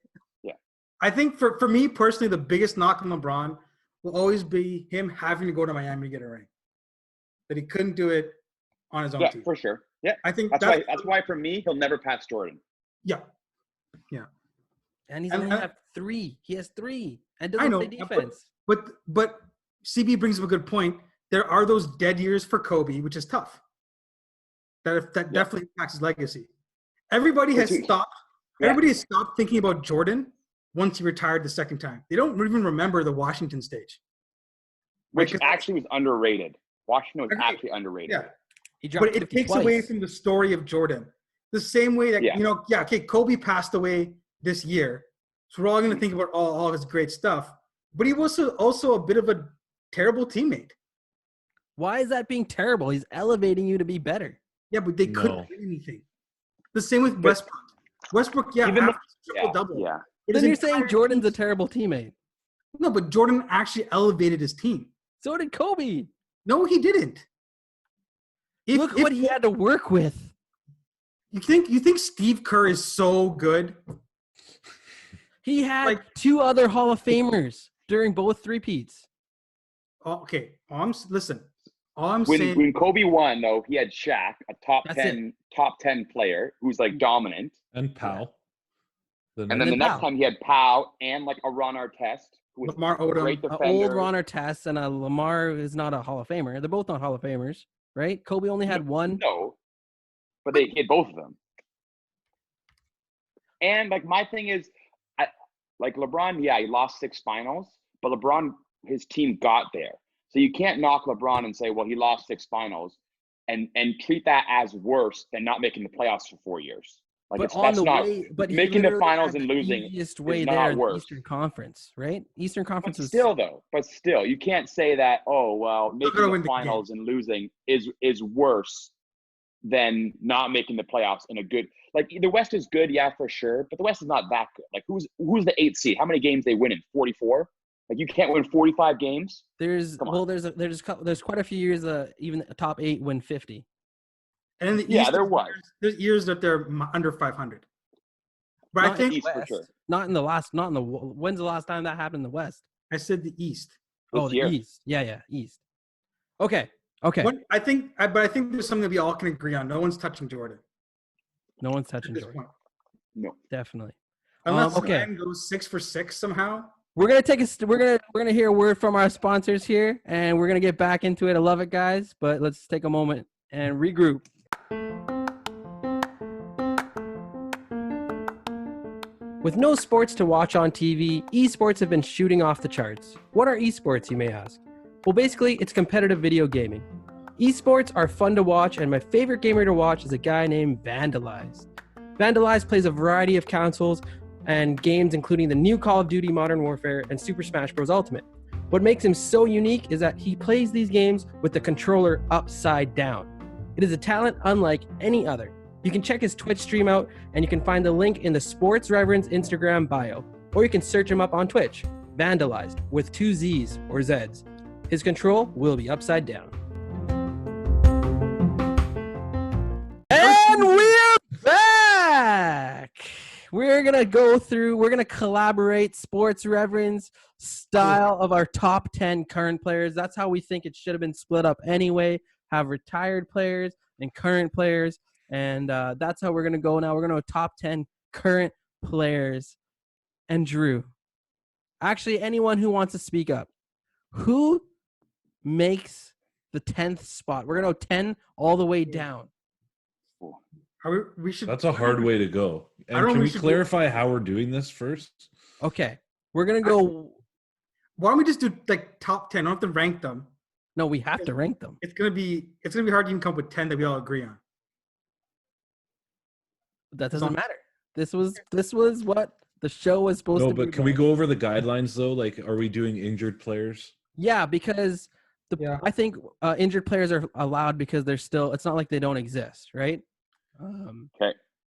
Speaker 3: I think for me personally, the biggest knock on LeBron will always be him having to go to Miami to get a ring. That he couldn't do it on his own
Speaker 4: Yeah,
Speaker 3: team.
Speaker 4: for sure. Yeah.
Speaker 3: I think
Speaker 4: That's why for me, he'll never pass Jordan.
Speaker 3: Yeah.
Speaker 1: And he's
Speaker 3: And-
Speaker 1: only
Speaker 3: and-
Speaker 1: have 3. He has 3 and
Speaker 3: I
Speaker 1: doesn't
Speaker 3: know,
Speaker 1: play defense.
Speaker 3: But CB brings up a good point. There are those dead years for Kobe, which is tough. That definitely impacts his legacy. Everybody has stopped.
Speaker 4: Yeah.
Speaker 3: Everybody has stopped thinking about Jordan once he retired the second time. They don't even remember the Washington stage.
Speaker 4: Which
Speaker 3: Because-
Speaker 4: actually was underrated. Washington was
Speaker 3: Agreed.
Speaker 4: actually underrated.
Speaker 3: Yeah,
Speaker 1: He dropped
Speaker 3: but it
Speaker 1: 50
Speaker 3: takes
Speaker 1: twice.
Speaker 3: away from the story of Jordan. The same way that
Speaker 4: Yeah.
Speaker 3: okay, Kobe passed away this year, so we're all going to think about all of his great stuff. But he was also a bit of a terrible teammate.
Speaker 1: Why is that being terrible? He's elevating you to be better.
Speaker 3: Yeah, but they
Speaker 2: No.
Speaker 3: couldn't win anything. The same with Westbrook. Westbrook,
Speaker 4: Even
Speaker 3: averaged
Speaker 4: Yeah.
Speaker 3: triple-double.
Speaker 4: Yeah.
Speaker 3: But
Speaker 1: Then
Speaker 3: his
Speaker 1: you're saying
Speaker 3: entire
Speaker 1: Jordan's a
Speaker 3: team-
Speaker 1: terrible teammate.
Speaker 3: No, but Jordan actually elevated his team.
Speaker 1: So did Kobe.
Speaker 3: No, he didn't.
Speaker 1: Look what he had to work with.
Speaker 3: You think Steve Kerr is so good?
Speaker 1: He had
Speaker 3: Like-
Speaker 1: 2 other Hall of Famers during both three-peats.
Speaker 3: Oh, okay, listen. All I'm
Speaker 4: When
Speaker 3: saying,
Speaker 4: when Kobe won, though, he had Shaq, a top
Speaker 1: That's
Speaker 4: 10 player who's like dominant.
Speaker 2: And Powell.
Speaker 4: And then
Speaker 1: then
Speaker 4: the next
Speaker 1: Powell.
Speaker 4: time he had Powell and like a Ron Artest, who was
Speaker 3: Lamar
Speaker 4: a great
Speaker 3: Odom,
Speaker 1: An
Speaker 4: defender.
Speaker 1: old Ron Artest and a Lamar is not a Hall of Famer. They're both not Hall of Famers, right? Kobe only had 1.
Speaker 4: No, but they hit both of them. And like my thing is, like LeBron, yeah, he lost 6 finals, but LeBron, his team got there. So you can't knock LeBron and say, well, he lost 6 finals, and treat that as worse than not making the playoffs for 4 years. Like
Speaker 1: But
Speaker 4: that's not
Speaker 1: but he
Speaker 4: making the
Speaker 1: literally
Speaker 4: finals
Speaker 1: had
Speaker 4: and
Speaker 1: the
Speaker 4: losing
Speaker 1: easiest
Speaker 4: is
Speaker 1: way
Speaker 4: not
Speaker 1: there in the
Speaker 4: worse.
Speaker 1: Eastern Conference, right? Eastern Conference
Speaker 4: But
Speaker 1: was
Speaker 4: still, you can't say that. Oh well,
Speaker 3: Still
Speaker 4: making
Speaker 3: gotta
Speaker 4: the
Speaker 3: win the game.
Speaker 4: finals and losing is worse than not making the playoffs in a good. Like the West is good, yeah, for sure, but the West is not that good. Like who's the 8th seed? How many games they win in? 44. Like you can't win 45 games.
Speaker 1: there's
Speaker 4: Come on.
Speaker 1: well there's quite a few years even a top 8 win 50.
Speaker 3: And in the
Speaker 4: Yeah,
Speaker 3: East,
Speaker 4: there was.
Speaker 3: there's years that they're under 500. But
Speaker 1: Not
Speaker 3: I think
Speaker 1: in the
Speaker 4: East for
Speaker 1: West.
Speaker 4: sure.
Speaker 1: Not in the when's the last time that happened in the West?
Speaker 3: I said the East.
Speaker 1: Oh,
Speaker 4: This
Speaker 1: the
Speaker 4: year.
Speaker 1: East. Yeah, East. Okay.
Speaker 3: But I think there's something that we all can agree on. No one's touching Jordan
Speaker 1: No one's
Speaker 3: at
Speaker 1: touching
Speaker 3: this
Speaker 1: Jordan.
Speaker 3: point,
Speaker 4: No.
Speaker 1: Definitely.
Speaker 3: unless
Speaker 1: Okay.
Speaker 3: Ryan goes 6 for 6 somehow.
Speaker 1: We're gonna hear a word from our sponsors here, and we're gonna get back into it. I love it, guys, but let's take a moment and regroup. With no sports to watch on TV, esports have been shooting off the charts. What are esports, you may ask? Well, basically, it's competitive video gaming. Esports are fun to watch, and my favorite gamer to watch is a guy named Vandalized. Vandalized plays a variety of consoles and games, including the new Call of Duty Modern Warfare and Super Smash Bros. Ultimate. What makes him so unique is that he plays these games with the controller upside down. It is a talent unlike any other. You can check his Twitch stream out, and you can find the link in the Sports Reverends Instagram bio, or you can search him up on Twitch, Vandalized, with 2 Z's or Z's. His control will be upside down. And we're back! We're going to collaborate Sports Reverends style of our top 10 current players. That's how we think it should have been split up anyway. Have retired players and current players. And that's how we're going to go now. We're going to top 10 current players. And Drew, actually, anyone who wants to speak up, who makes the 10th spot? We're going to go 10 all the way down.
Speaker 3: We should.
Speaker 2: That's a hard way to go. And can we clarify how we're doing this first?
Speaker 1: Okay. We're going to go.
Speaker 3: Why don't we just do like top 10? I don't have to rank them.
Speaker 1: No, we have to rank them.
Speaker 3: It's gonna be hard to even come up with 10 that we all agree on.
Speaker 1: That doesn't matter. This was what the show was supposed to be.
Speaker 2: No, but can we go over the guidelines though? Like, are we doing injured players?
Speaker 1: Yeah, because I think injured players are allowed because they're still. It's not like they don't exist, right?
Speaker 4: Okay.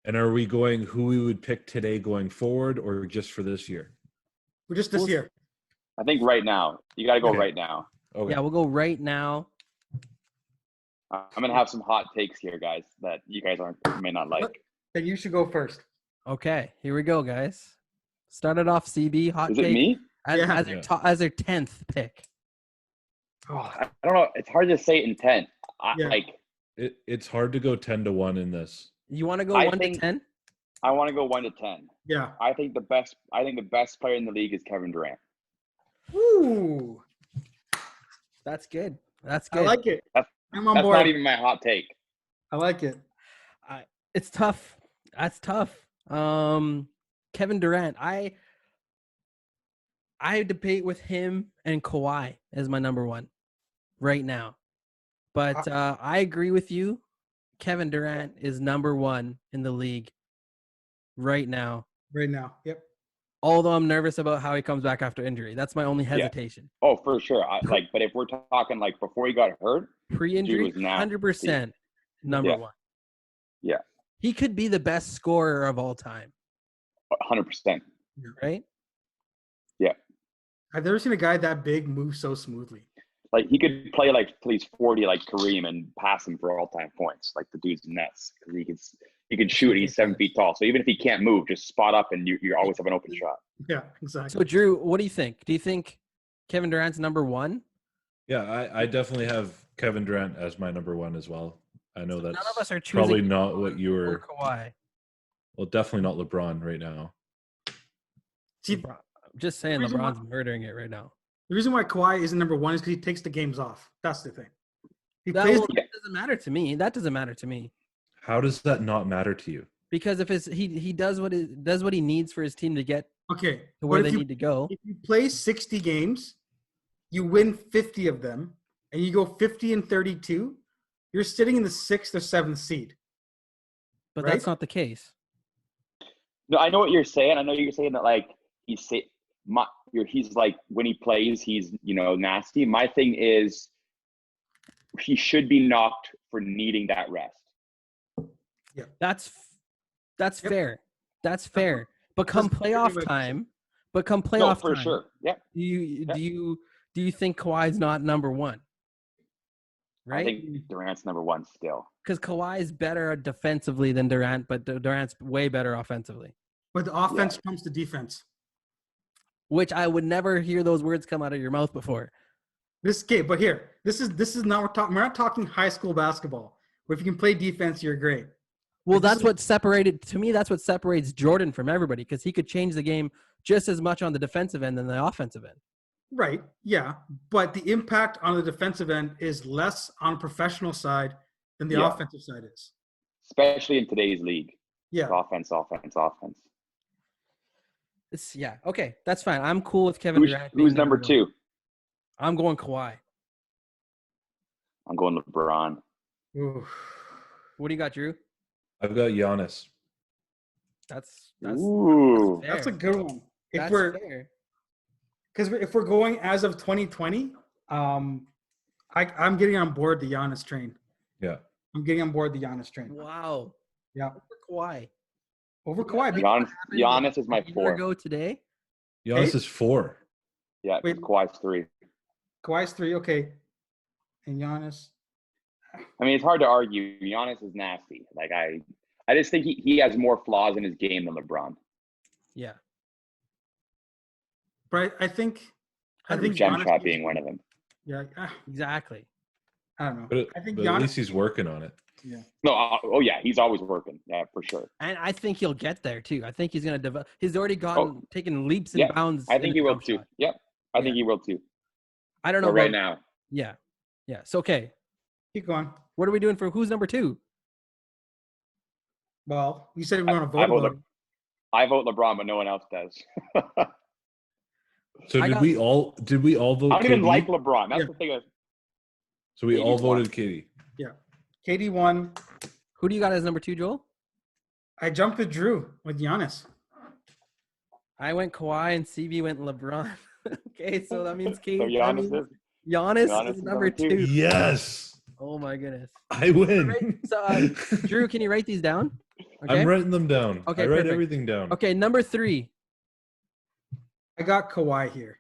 Speaker 2: And are we going who we would pick today going forward, or just for this year?
Speaker 3: We're just this year.
Speaker 4: I think right now. You got to go right now.
Speaker 2: Okay.
Speaker 1: Yeah, we'll go right now.
Speaker 4: I'm gonna have some hot takes here, guys, that you guys may not like.
Speaker 3: Then you should go first.
Speaker 1: Okay, here we go, guys. Started off CB hot
Speaker 4: Is
Speaker 1: take
Speaker 4: it me?
Speaker 1: as their 10th pick.
Speaker 3: Oh,
Speaker 4: I don't know. It's hard to say intent.
Speaker 2: It's hard to go 10-1 in this.
Speaker 1: You want to go 1 to 10?
Speaker 4: I want to go 1 to 10.
Speaker 3: yeah.
Speaker 4: I think the best player in the league is Kevin Durant.
Speaker 3: Ooh,
Speaker 1: That's good. That's
Speaker 3: I
Speaker 1: good.
Speaker 3: like it. I'm on
Speaker 4: That's
Speaker 3: board.
Speaker 4: not even my hot take.
Speaker 3: I like it.
Speaker 1: It's tough. That's tough. Kevin Durant. I debate with him and Kawhi as my number 1 right now. But I agree with you. Kevin Durant is number 1 in the league right now.
Speaker 3: Right now. Yep.
Speaker 1: Although I'm nervous about how he comes back after injury. That's my only hesitation.
Speaker 4: Yeah. Oh, for sure. But if we're talking like before he got hurt,
Speaker 1: Pre-injury, 100% number 1.
Speaker 4: Yeah.
Speaker 1: He could be the best scorer of all time.
Speaker 4: 100%.
Speaker 1: Right?
Speaker 4: Yeah.
Speaker 3: I've never seen a guy that big move so smoothly.
Speaker 4: Like he could play like till he's 40 like Kareem and pass him for all-time points. Like the dude's nuts because he can shoot. He's 7 feet tall. So even if he can't move, just spot up and you always have an open shot.
Speaker 3: Yeah, exactly.
Speaker 1: So Drew, what do you think? Do you think Kevin Durant's number 1?
Speaker 2: Yeah, I definitely have Kevin Durant as my number 1 as well. I know that's
Speaker 1: none of us are choosing
Speaker 2: probably not what you were.
Speaker 1: Or Kawhi.
Speaker 2: Well, definitely not LeBron right now.
Speaker 3: See,
Speaker 1: Just saying, LeBron's murdering it right now.
Speaker 3: the reason why Kawhi isn't number 1 is because he takes the games off. That's the thing. He
Speaker 1: That
Speaker 3: plays.
Speaker 1: doesn't matter to me. That doesn't matter to me
Speaker 2: How does that not matter to you?
Speaker 1: because if he does what he needs for his team to get
Speaker 3: Okay.
Speaker 1: to where
Speaker 3: but
Speaker 1: they
Speaker 3: if you-
Speaker 1: need to go.
Speaker 3: If you play 60 games, you win 50 of them, and you go 50 and 32, you're sitting in the 6th or 7th seed.
Speaker 1: But
Speaker 3: right?
Speaker 1: that's not the case.
Speaker 4: No, I know what you're saying. I know you're saying that like he's like when he plays, he's nasty. My thing is he should be knocked for needing that rest.
Speaker 3: Yeah,
Speaker 1: That's
Speaker 3: Yep.
Speaker 1: fair. That's fair. But come
Speaker 3: That's
Speaker 1: playoff
Speaker 3: pretty much-
Speaker 1: time,
Speaker 4: No, for sure. Yeah.
Speaker 1: do you think Kawhi's not number one?
Speaker 4: I
Speaker 1: Right?
Speaker 4: think Durant's number one still.
Speaker 1: Because Kawhi is better defensively than Durant, but Durant's way better offensively.
Speaker 3: But the offense comes to defense.
Speaker 1: Which I would never hear those words come out of your mouth before.
Speaker 3: This is not we're not talking high school basketball. Where if you can play defense, you're great.
Speaker 1: Well,
Speaker 3: Like, this
Speaker 1: that's
Speaker 3: is-
Speaker 1: what separated to me. That's what separates Jordan from everybody because he could change the game just as much on the defensive end than the offensive end.
Speaker 3: Right. Yeah. But the impact on the defensive end is less on professional side than the
Speaker 4: Yeah.
Speaker 3: offensive side is.
Speaker 4: Especially in today's league.
Speaker 3: Yeah.
Speaker 4: Offense.
Speaker 1: Okay, that's fine. I'm cool with Kevin Durant. being
Speaker 4: Who's number
Speaker 1: one.
Speaker 4: two?
Speaker 1: I'm going Kawhi.
Speaker 4: I'm going LeBron.
Speaker 3: Oof.
Speaker 1: What do you got, Drew?
Speaker 2: I've got Giannis.
Speaker 1: That's
Speaker 4: Ooh.
Speaker 1: fair.
Speaker 3: That's a good one. If
Speaker 1: That's
Speaker 3: we're
Speaker 1: fair.
Speaker 3: because if we're going as of 2020, I'm getting on board the Giannis train.
Speaker 2: Yeah.
Speaker 3: I'm getting on board the Giannis train.
Speaker 1: Wow.
Speaker 3: Yeah.
Speaker 1: Over Kawhi.
Speaker 3: Over Kawhi.
Speaker 4: Giannis is my
Speaker 1: A year
Speaker 4: 4.
Speaker 1: ago today.
Speaker 2: Giannis
Speaker 3: Hey?
Speaker 2: is 4.
Speaker 4: Yeah,
Speaker 3: Wait.
Speaker 4: Kawhi's 3.
Speaker 3: Kawhi's 3, okay. And Giannis.
Speaker 4: I mean, it's hard to argue. Giannis is nasty. Like I just think he has more flaws in his game than LeBron.
Speaker 1: Yeah.
Speaker 3: But I think
Speaker 4: Gem
Speaker 3: Giannis
Speaker 4: shot
Speaker 3: is-
Speaker 4: being one of them.
Speaker 3: Yeah.
Speaker 1: Exactly.
Speaker 3: I don't know.
Speaker 2: But,
Speaker 3: I think
Speaker 2: but
Speaker 3: Giannis,
Speaker 2: at least he's working on it.
Speaker 3: Yeah.
Speaker 4: No, oh yeah, he's always working. Yeah, for sure.
Speaker 1: And I think he'll get there too. I think he's gonna develop. He's already taken leaps and
Speaker 4: Yeah,
Speaker 1: bounds.
Speaker 4: I
Speaker 1: in
Speaker 4: think
Speaker 1: his
Speaker 4: he will
Speaker 1: jump
Speaker 4: too.
Speaker 1: shot.
Speaker 4: Yep, I think he will too.
Speaker 1: I don't know
Speaker 4: But right
Speaker 1: about-
Speaker 4: now,
Speaker 1: Yeah. Yeah. So okay.
Speaker 3: Keep going.
Speaker 1: What are we doing for who's number 2?
Speaker 3: Well, you said we want to
Speaker 4: I
Speaker 3: vote
Speaker 4: vote
Speaker 3: about it.
Speaker 4: I vote LeBron, but no one else does.
Speaker 2: So
Speaker 1: I
Speaker 2: did
Speaker 1: got-
Speaker 2: we all vote
Speaker 4: I don't even
Speaker 2: KD?
Speaker 4: like LeBron. That's
Speaker 3: Yeah.
Speaker 4: the thing.
Speaker 2: So we all
Speaker 4: KD's won.
Speaker 2: voted Katie.
Speaker 3: KD won.
Speaker 1: Who do you got as number 2, Joel?
Speaker 3: I jumped with Drew with Giannis.
Speaker 1: I went Kawhi and CB went LeBron. Okay, so that means
Speaker 4: So
Speaker 1: Giannis
Speaker 4: Giannis is
Speaker 1: Giannis is number 2.
Speaker 2: Yes.
Speaker 1: Oh my goodness.
Speaker 2: I win.
Speaker 1: So Drew, can you write these down? Okay.
Speaker 2: I'm writing them down.
Speaker 1: Okay,
Speaker 2: I write
Speaker 1: perfect.
Speaker 2: everything down.
Speaker 1: Okay, number 3.
Speaker 3: I got Kawhi here.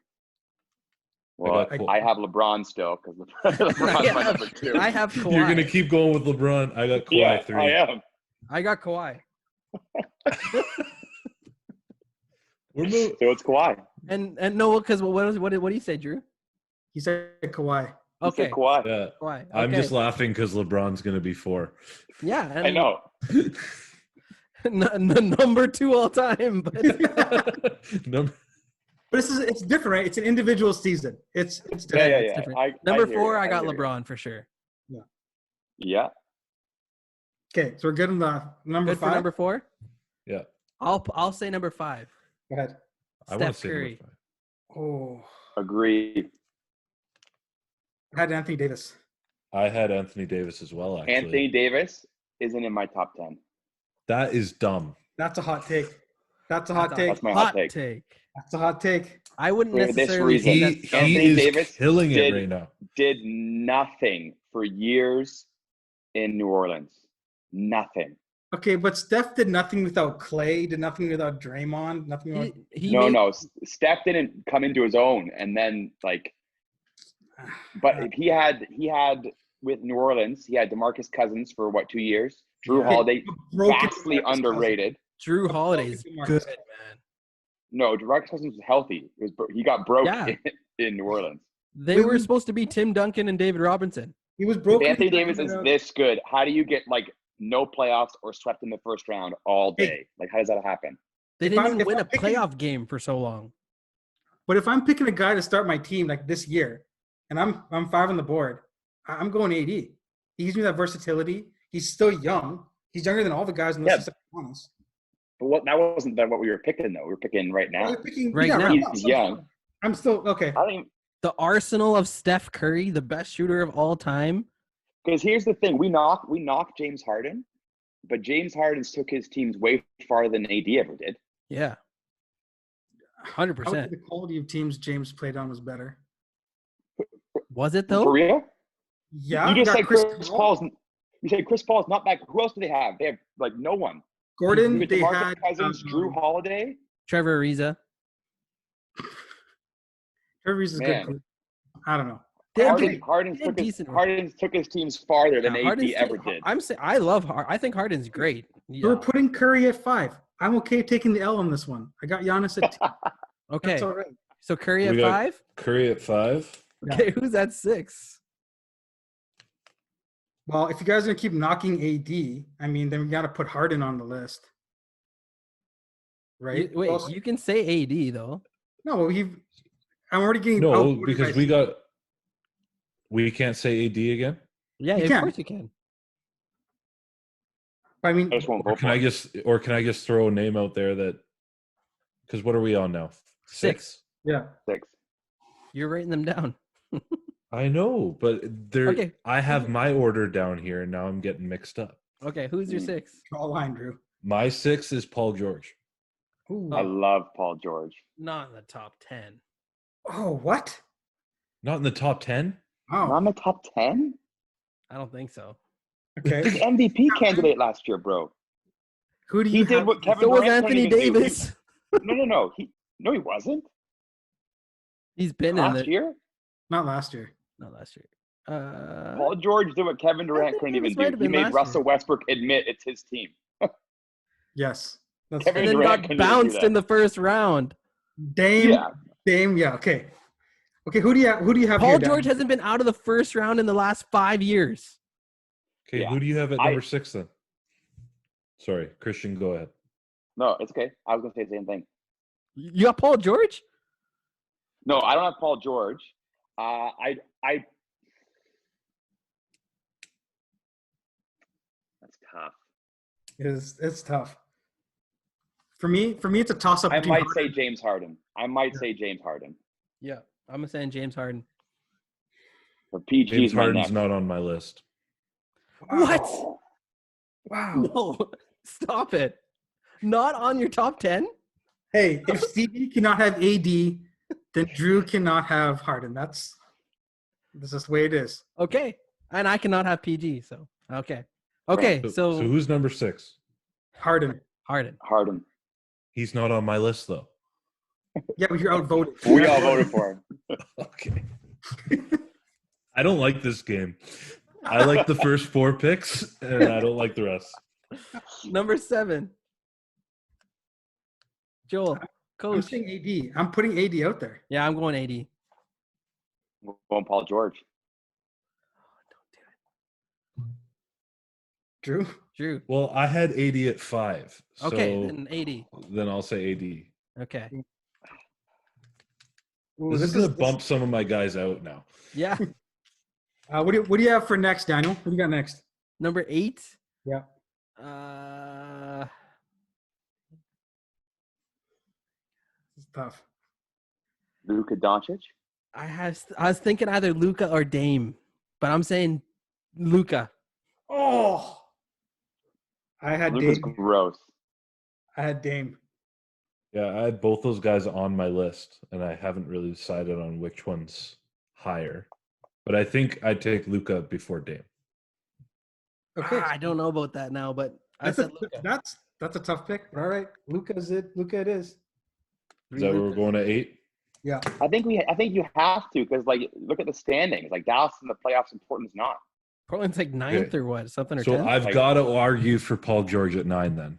Speaker 4: well.
Speaker 2: got
Speaker 4: I have LeBron still because LeBron's my number 2.
Speaker 1: I have Kawhi.
Speaker 2: You're gonna keep going with LeBron. I got Kawhi
Speaker 4: yeah,
Speaker 2: 3.
Speaker 4: I am.
Speaker 1: I got Kawhi.
Speaker 2: We're moving.
Speaker 4: So it's Kawhi.
Speaker 1: And no, because what do you say, Drew?
Speaker 3: He said Kawhi.
Speaker 4: He
Speaker 1: Okay,
Speaker 4: said Kawhi.
Speaker 2: Yeah.
Speaker 1: Kawhi.
Speaker 2: I'm
Speaker 1: Okay.
Speaker 2: just laughing because LeBron's gonna be 4.
Speaker 1: Yeah, and
Speaker 4: I know.
Speaker 1: number 2 all time. But
Speaker 2: Number
Speaker 3: But it's different, right? It's an individual season. It's
Speaker 4: Yeah,
Speaker 3: different.
Speaker 4: yeah,
Speaker 1: it's
Speaker 4: yeah.
Speaker 1: different. Number
Speaker 4: hear
Speaker 1: 4,
Speaker 4: you.
Speaker 1: I got
Speaker 4: hear you.
Speaker 1: LeBron for sure.
Speaker 4: Yeah.
Speaker 3: Okay, so we're good on the number
Speaker 1: Good
Speaker 3: 5.
Speaker 1: for number 4.
Speaker 2: Yeah.
Speaker 1: I'll say number 5.
Speaker 3: Go ahead.
Speaker 2: I want to
Speaker 1: Steph
Speaker 2: say number
Speaker 1: Curry.
Speaker 2: 5.
Speaker 3: Oh,
Speaker 4: Agreed.
Speaker 3: I had Anthony Davis.
Speaker 2: I had Anthony Davis as well. Actually,
Speaker 4: Anthony Davis isn't in my top 10.
Speaker 2: that is dumb.
Speaker 3: That's a hot take. That's a hot take.
Speaker 4: That's my hot take.
Speaker 3: That's a hot take.
Speaker 1: I wouldn't
Speaker 4: For this
Speaker 1: necessarily
Speaker 4: reason.
Speaker 1: say
Speaker 2: He,
Speaker 1: that.
Speaker 2: he
Speaker 4: Anthony
Speaker 2: is
Speaker 4: Davis
Speaker 2: killing it
Speaker 4: did-
Speaker 2: right now.
Speaker 4: Did nothing for years in New Orleans. Nothing.
Speaker 3: Okay, but Steph did nothing without Clay, did nothing without Draymond, nothing without.
Speaker 1: He
Speaker 4: No,
Speaker 1: made-
Speaker 4: no. Steph didn't come into his own, and then but he had with New Orleans, he had DeMarcus Cousins for 2 years. Drew
Speaker 3: Yeah.
Speaker 4: Holiday,
Speaker 3: Broken
Speaker 4: vastly
Speaker 3: DeMarcus Cousins.
Speaker 4: underrated.
Speaker 1: Drew Holiday's
Speaker 3: DeMarcus.
Speaker 1: good, man.
Speaker 4: No, DeMarcus Cousins was healthy. He got broke
Speaker 1: Yeah.
Speaker 4: in New Orleans.
Speaker 1: They
Speaker 3: Wait,
Speaker 1: were
Speaker 3: wait.
Speaker 1: supposed to be Tim Duncan and David Robinson.
Speaker 3: He was
Speaker 4: If
Speaker 3: broken.
Speaker 4: Anthony Davis is this good, how do you get no playoffs or swept in the first round all
Speaker 3: Hey.
Speaker 4: day? How does that happen?
Speaker 1: They
Speaker 3: If
Speaker 1: didn't
Speaker 3: I'm-
Speaker 1: even
Speaker 3: if
Speaker 1: win
Speaker 3: I'm
Speaker 1: a
Speaker 3: picking-
Speaker 1: playoff game for so long.
Speaker 3: But if I'm picking a guy to start my team like this year, and I'm 5 on the board, I'm going AD. He gives me that versatility. He's still young. He's younger than all the guys in
Speaker 4: Yeah.
Speaker 3: this. Honest.
Speaker 4: But that wasn't what we were picking though. We were picking right now.
Speaker 1: Right now.
Speaker 4: He's young.
Speaker 3: I'm still okay.
Speaker 4: I don't even.
Speaker 1: The arsenal of Steph Curry, the best shooter of all time.
Speaker 4: Because here's the thing: we knock James Harden, but James Harden took his teams way farther than AD ever did.
Speaker 1: Yeah.
Speaker 3: I would
Speaker 1: 100%.
Speaker 3: say the quality of teams James played on was better.
Speaker 1: Was it
Speaker 4: For
Speaker 1: though?
Speaker 4: real?
Speaker 3: Yeah,
Speaker 4: You just
Speaker 3: got
Speaker 4: said Chris Paul's. You said Chris Paul's not that. Who else do they have? They have like no one.
Speaker 3: Gordon.
Speaker 4: With
Speaker 3: They
Speaker 4: DeMarcus
Speaker 3: had
Speaker 4: Cousins, Drew Holiday.
Speaker 1: Trevor Ariza.
Speaker 3: Trevor Ariza is a good
Speaker 4: Man.
Speaker 3: player. I don't know.
Speaker 4: Harden took his teams farther than AD ever did.
Speaker 1: I love Harden. I think Harden's great. Yeah.
Speaker 3: We're putting Curry at 5. I'm okay taking the L on this one. I got Giannis at 2.
Speaker 1: Okay.
Speaker 3: That's all right.
Speaker 1: So Curry at
Speaker 2: We got
Speaker 1: 5.
Speaker 2: Curry at 5.
Speaker 1: Okay, who's at 6?
Speaker 3: Well, if you guys are gonna keep knocking AD, I mean, then we got to put Harden on the list, right?
Speaker 1: You can say AD though.
Speaker 3: No, I'm already getting
Speaker 2: No,
Speaker 3: outvoted
Speaker 2: because
Speaker 3: by
Speaker 2: we can't say AD again.
Speaker 1: Yeah,
Speaker 3: You
Speaker 1: of
Speaker 3: can.
Speaker 1: course you can.
Speaker 3: I mean,
Speaker 4: I just won't
Speaker 2: Or
Speaker 4: go
Speaker 2: can
Speaker 4: for
Speaker 2: I just throw a name out there that? Because what are we on now? 6.
Speaker 3: yeah.
Speaker 4: 6.
Speaker 1: You're writing them down.
Speaker 2: I know, but there.
Speaker 1: Okay.
Speaker 2: I have my order down here, and now I'm getting mixed up.
Speaker 1: Okay, who's your 6?
Speaker 3: Draw a line, Drew.
Speaker 2: My 6 is Paul George.
Speaker 3: Ooh.
Speaker 4: I love Paul George.
Speaker 1: Not in the top 10.
Speaker 3: Oh, what?
Speaker 2: Not in the top 10.
Speaker 4: Not
Speaker 3: Oh,
Speaker 4: in the top 10.
Speaker 1: I don't think so.
Speaker 3: okay.
Speaker 4: He's MVP candidate last year, bro.
Speaker 3: Who do
Speaker 4: He
Speaker 3: you
Speaker 4: did
Speaker 3: have?
Speaker 4: what Kevin
Speaker 1: So was
Speaker 4: Durant couldn't
Speaker 1: Anthony
Speaker 4: even do.
Speaker 1: Davis.
Speaker 4: No. He wasn't
Speaker 1: He's been in
Speaker 4: last
Speaker 1: the
Speaker 4: year.
Speaker 3: Not last year.
Speaker 1: not last year.
Speaker 4: Paul George did what Kevin Durant
Speaker 1: Anthony
Speaker 4: couldn't even
Speaker 1: Davis might
Speaker 4: do.
Speaker 1: have
Speaker 4: He
Speaker 1: been
Speaker 4: made
Speaker 1: last
Speaker 4: Russell
Speaker 1: year.
Speaker 4: Westbrook admit it's his team.
Speaker 3: Yes. That's
Speaker 4: Kevin
Speaker 1: and then
Speaker 4: Durant
Speaker 1: got
Speaker 4: couldn't even do
Speaker 1: bounced
Speaker 4: that.
Speaker 1: in the first round.
Speaker 3: Dame.
Speaker 4: Yeah.
Speaker 3: Dame. Yeah. Okay. Okay. Who do you have?
Speaker 1: Paul
Speaker 3: here,
Speaker 1: George
Speaker 3: Dan?
Speaker 1: hasn't been out of the first round in the last 5 years.
Speaker 2: Okay,
Speaker 4: Yeah.
Speaker 2: who do you have at
Speaker 4: I-
Speaker 2: number 6 then? Sorry, Christian, go ahead.
Speaker 4: No, it's okay. I was gonna say the same thing.
Speaker 1: You got Paul George?
Speaker 4: No, I don't have Paul George. That's tough.
Speaker 3: It's tough. For me, it's a toss up.
Speaker 4: I might say James Harden.
Speaker 1: Yeah, I'm saying James Harden.
Speaker 4: But PG
Speaker 2: James
Speaker 4: is my
Speaker 2: Harden's
Speaker 4: next.
Speaker 2: not on my list.
Speaker 1: What?
Speaker 3: Wow.
Speaker 1: No, stop it. Not on your top 10?
Speaker 3: Hey, if Stevie cannot have AD, then Drew cannot have Harden. That's just the way it is.
Speaker 1: Okay. And I cannot have PG, so okay. Okay,
Speaker 2: So
Speaker 1: so
Speaker 2: who's number 6?
Speaker 3: Harden.
Speaker 4: Harden.
Speaker 2: He's not on my list though.
Speaker 3: Yeah, but you're outvoted.
Speaker 4: We all voted for him.
Speaker 2: Okay. I don't like this game. I like the first 4 picks, and I don't like the rest.
Speaker 1: number 7. Joel,
Speaker 3: I'm
Speaker 1: coach.
Speaker 3: saying AD. I'm putting AD out there.
Speaker 1: Yeah, I'm going 80.
Speaker 4: We're going Paul George.
Speaker 3: Drew.
Speaker 1: Drew.
Speaker 2: Well, I had 80 at 5. So
Speaker 1: Okay, then 80.
Speaker 2: then I'll say AD.
Speaker 1: Okay.
Speaker 3: Ooh,
Speaker 2: This is going to bump some of my guys out now.
Speaker 1: Yeah.
Speaker 3: What do you have for next, Daniel? What do you got next?
Speaker 1: Number 8.
Speaker 3: Yeah. It's tough.
Speaker 4: Luka Doncic.
Speaker 1: I was thinking either Luca or Dame, but I'm saying Luca.
Speaker 3: Oh. I had
Speaker 4: Luka's
Speaker 3: Dame.
Speaker 4: gross.
Speaker 3: I had Dame.
Speaker 2: Yeah, I had both those guys on my list, and I haven't really decided on which one's higher. But I think I'd take Luka before Dame.
Speaker 3: Okay.
Speaker 1: I don't know about that now, but I said Luca.
Speaker 3: That's a tough pick. But all right. Luka's it. Luka it is.
Speaker 2: Is that where we're going at 8?
Speaker 3: Yeah.
Speaker 4: I think you have to, because like look at the standings. Like Dallas in the playoffs, Portland's not.
Speaker 1: Portland's like 9th or what? Something or
Speaker 2: So
Speaker 1: 10th?
Speaker 2: I've got to argue for Paul George at 9 then.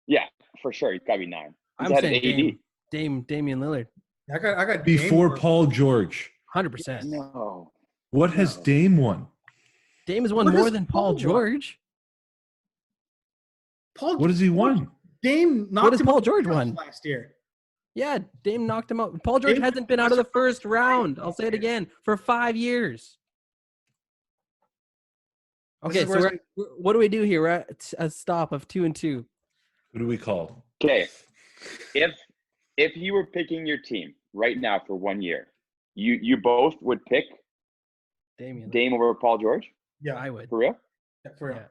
Speaker 4: Yeah, for sure. He's got to be 9. He's
Speaker 1: I'm
Speaker 4: ahead of
Speaker 1: saying
Speaker 4: AD.
Speaker 1: Damian Lillard.
Speaker 3: I got
Speaker 2: Before
Speaker 3: Dame
Speaker 2: Paul George.
Speaker 1: 100%.
Speaker 4: No.
Speaker 2: What has
Speaker 4: No.
Speaker 2: Dame won?
Speaker 1: Dame has won
Speaker 3: What
Speaker 1: more
Speaker 3: has
Speaker 1: than
Speaker 3: Paul
Speaker 1: Paul
Speaker 3: won?
Speaker 1: George.
Speaker 3: Paul.
Speaker 2: What has he won?
Speaker 3: Dame knocked
Speaker 1: What has
Speaker 3: him
Speaker 1: Paul
Speaker 3: out
Speaker 1: George
Speaker 3: first
Speaker 1: won?
Speaker 3: last year?
Speaker 1: Yeah, Dame knocked him out. Paul George
Speaker 3: Dame
Speaker 1: hasn't been out of the first round. I'll
Speaker 3: last
Speaker 1: say it
Speaker 3: year.
Speaker 1: again. For 5 years.
Speaker 3: This
Speaker 1: Okay,
Speaker 3: is
Speaker 1: so
Speaker 3: where
Speaker 1: what do we do here? We're at a stop of 2 and 2.
Speaker 2: Who do we call?
Speaker 4: Okay. If you were picking your team right now for 1 year, you both would pick
Speaker 1: Damian.
Speaker 4: Dame over Paul George?
Speaker 3: Yeah,
Speaker 1: I would.
Speaker 4: For real?
Speaker 3: for real.
Speaker 1: Yeah.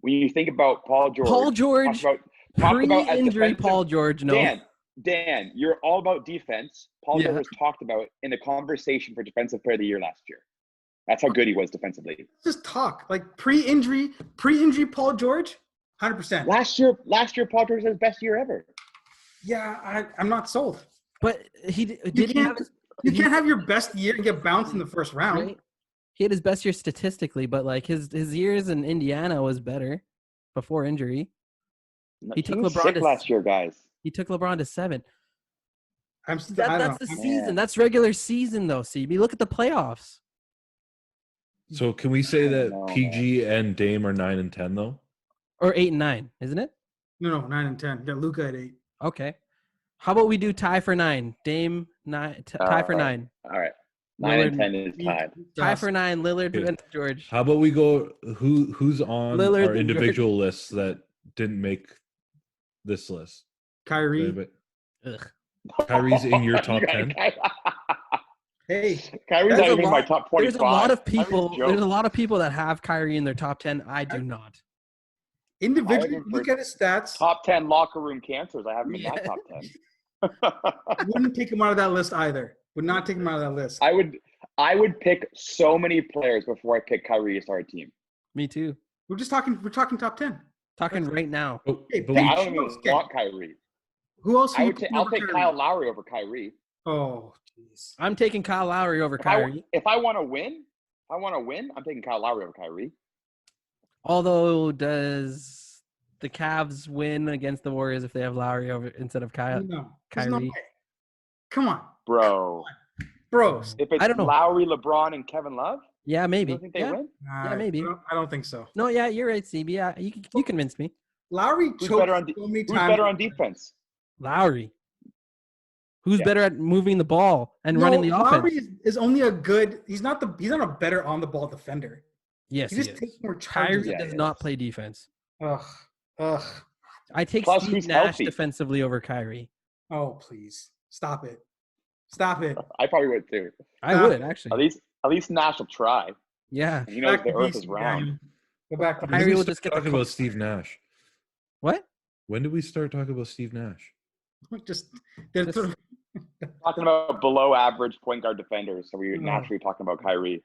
Speaker 4: when you think about Paul George,
Speaker 1: Paul George,
Speaker 4: talk about as
Speaker 1: pre-injury
Speaker 4: defensive.
Speaker 1: Paul George, no.
Speaker 4: Dan, you're all about defense. Paul
Speaker 1: Yeah.
Speaker 4: George was talked about in the conversation for Defensive Player of the Year last year. That's how good he was defensively.
Speaker 3: Just talk like pre-injury Paul George, 100%.
Speaker 4: Last year, Paul George had his best year ever.
Speaker 3: Yeah, I'm not sold.
Speaker 1: But he
Speaker 3: You can't have your best year and get bounced in the first round.
Speaker 1: right? He had his best year statistically, but like his years in Indiana was better before injury. He took
Speaker 4: was
Speaker 1: LeBron
Speaker 4: sick
Speaker 1: to
Speaker 4: last year, guys.
Speaker 1: He took LeBron to 7.
Speaker 3: I
Speaker 1: That's
Speaker 3: don't
Speaker 1: the
Speaker 3: know.
Speaker 1: season.
Speaker 4: Man.
Speaker 1: That's regular season, though, CB. Look at the playoffs.
Speaker 2: So can we say that
Speaker 4: No,
Speaker 2: PG and Dame are 9 and 10 though?
Speaker 1: Or 8 and 9, isn't it?
Speaker 3: No, 9 and 10. You got Luka at 8.
Speaker 1: Okay. How about we do tie for 9? Dame, tie for 9.
Speaker 4: All right. 9 and
Speaker 1: Lillard-
Speaker 4: 10 is tied.
Speaker 1: Tie for 9, Lillard
Speaker 2: Okay.
Speaker 1: and George.
Speaker 2: How about we go who's on
Speaker 1: Lillard
Speaker 2: our
Speaker 1: and
Speaker 2: individual lists that didn't make this list?
Speaker 3: Kyrie.
Speaker 2: Anybody?
Speaker 1: Ugh.
Speaker 2: Kyrie's in your top 10?
Speaker 3: Hey,
Speaker 4: Kyrie's
Speaker 1: There's
Speaker 4: not
Speaker 1: a
Speaker 4: even in my
Speaker 1: lot-
Speaker 4: top 25.
Speaker 1: There's a lot of
Speaker 4: Kyrie's a
Speaker 1: people.
Speaker 4: joke.
Speaker 1: There's a lot of people that have Kyrie in their top 10. I do not.
Speaker 3: individually,
Speaker 4: him
Speaker 3: look
Speaker 4: for
Speaker 3: at his stats.
Speaker 4: Top 10 locker room cancers. I have him in my
Speaker 1: Yeah.
Speaker 4: top 10.
Speaker 3: I wouldn't take him out of that list either. Would not take him out of that list.
Speaker 4: I would pick so many players before I pick Kyrie to start a team.
Speaker 1: Me too.
Speaker 3: We're talking top 10.
Speaker 1: Talking right now.
Speaker 2: Oh,
Speaker 3: Hey,
Speaker 2: but
Speaker 4: Yeah,
Speaker 2: we-
Speaker 4: I don't even
Speaker 3: Okay.
Speaker 4: want Kyrie.
Speaker 3: Who else? are
Speaker 4: I
Speaker 3: you
Speaker 4: would
Speaker 3: picking
Speaker 4: I'll
Speaker 3: over
Speaker 4: take
Speaker 3: Kyrie?
Speaker 4: Kyle Lowry over Kyrie.
Speaker 3: Oh, jeez.
Speaker 1: I'm taking Kyle Lowry over Kyrie.
Speaker 4: If I want to win, I'm taking Kyle Lowry over Kyrie.
Speaker 1: Although, does the Cavs win against the Warriors if they have Lowry over instead of Kyle?
Speaker 3: No, there's no
Speaker 1: Kyrie.
Speaker 3: way. Come on,
Speaker 4: Bro.
Speaker 3: bros.
Speaker 4: If it's
Speaker 1: I don't know.
Speaker 4: Lowry, LeBron, and Kevin Love,
Speaker 1: Yeah,
Speaker 4: you
Speaker 1: maybe.
Speaker 4: don't think they
Speaker 1: Yeah.
Speaker 4: win?
Speaker 1: Yeah, maybe.
Speaker 3: I don't think so.
Speaker 1: No, yeah, you're right, CB. Yeah, you convinced me.
Speaker 3: Lowry
Speaker 4: Who's
Speaker 3: choked
Speaker 4: better on
Speaker 3: so many
Speaker 4: Who's
Speaker 3: times.
Speaker 4: better on defense?
Speaker 1: Lowry. Who's
Speaker 4: Yeah.
Speaker 1: better at moving the ball and running the offense?
Speaker 3: Lowry is only a good. He's not a better on the ball defender.
Speaker 1: Yes,
Speaker 3: He
Speaker 1: he
Speaker 3: just
Speaker 1: is.
Speaker 3: takes more charges.
Speaker 1: Kyrie
Speaker 4: Yeah,
Speaker 1: does
Speaker 4: he
Speaker 1: not
Speaker 4: is.
Speaker 1: play defense.
Speaker 3: Ugh.
Speaker 1: I take
Speaker 4: Plus,
Speaker 1: Steve
Speaker 4: who's
Speaker 1: Nash
Speaker 4: healthy?
Speaker 1: defensively over Kyrie.
Speaker 3: Oh, please stop it. Stop it.
Speaker 4: I probably would too.
Speaker 1: I would actually.
Speaker 4: At least Nash will try.
Speaker 1: Yeah.
Speaker 4: He knows
Speaker 3: Back
Speaker 4: the
Speaker 3: to
Speaker 4: Earth
Speaker 3: BC,
Speaker 4: is round.
Speaker 3: Daniel. Go back to
Speaker 2: When did
Speaker 1: Kyrie
Speaker 2: we
Speaker 1: will
Speaker 2: start
Speaker 1: just get the
Speaker 2: talking
Speaker 1: call.
Speaker 2: about Steve Nash?
Speaker 1: What?
Speaker 2: When did we start talking about Steve Nash?
Speaker 3: just. They're
Speaker 1: Just-
Speaker 3: sort of-
Speaker 4: Talking about below average point guard defenders, so we're
Speaker 3: Oh.
Speaker 4: naturally talking about Kyrie.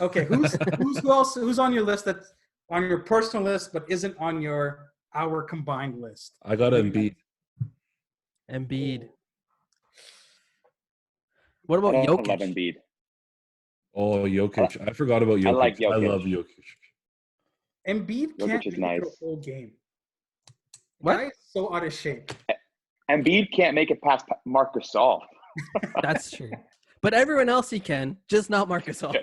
Speaker 3: Okay, who else? Who's on your list? That's on your personal list, but isn't on our combined list.
Speaker 2: I got Embiid.
Speaker 1: Embiid. What about
Speaker 4: I love
Speaker 1: Jokic?
Speaker 4: Embiid.
Speaker 2: Oh, Jokic. I forgot about Jokic.
Speaker 4: I like
Speaker 2: I
Speaker 4: Jokic.
Speaker 2: love Jokic.
Speaker 3: Embiid
Speaker 4: Jokic
Speaker 3: can't
Speaker 4: is
Speaker 3: make it
Speaker 4: nice.
Speaker 3: a whole game.
Speaker 1: What?
Speaker 3: Guy is so out of shape.
Speaker 4: Embiid can't make it past Marc Gasol.
Speaker 1: That's true. But everyone else he can, just not Marcus All.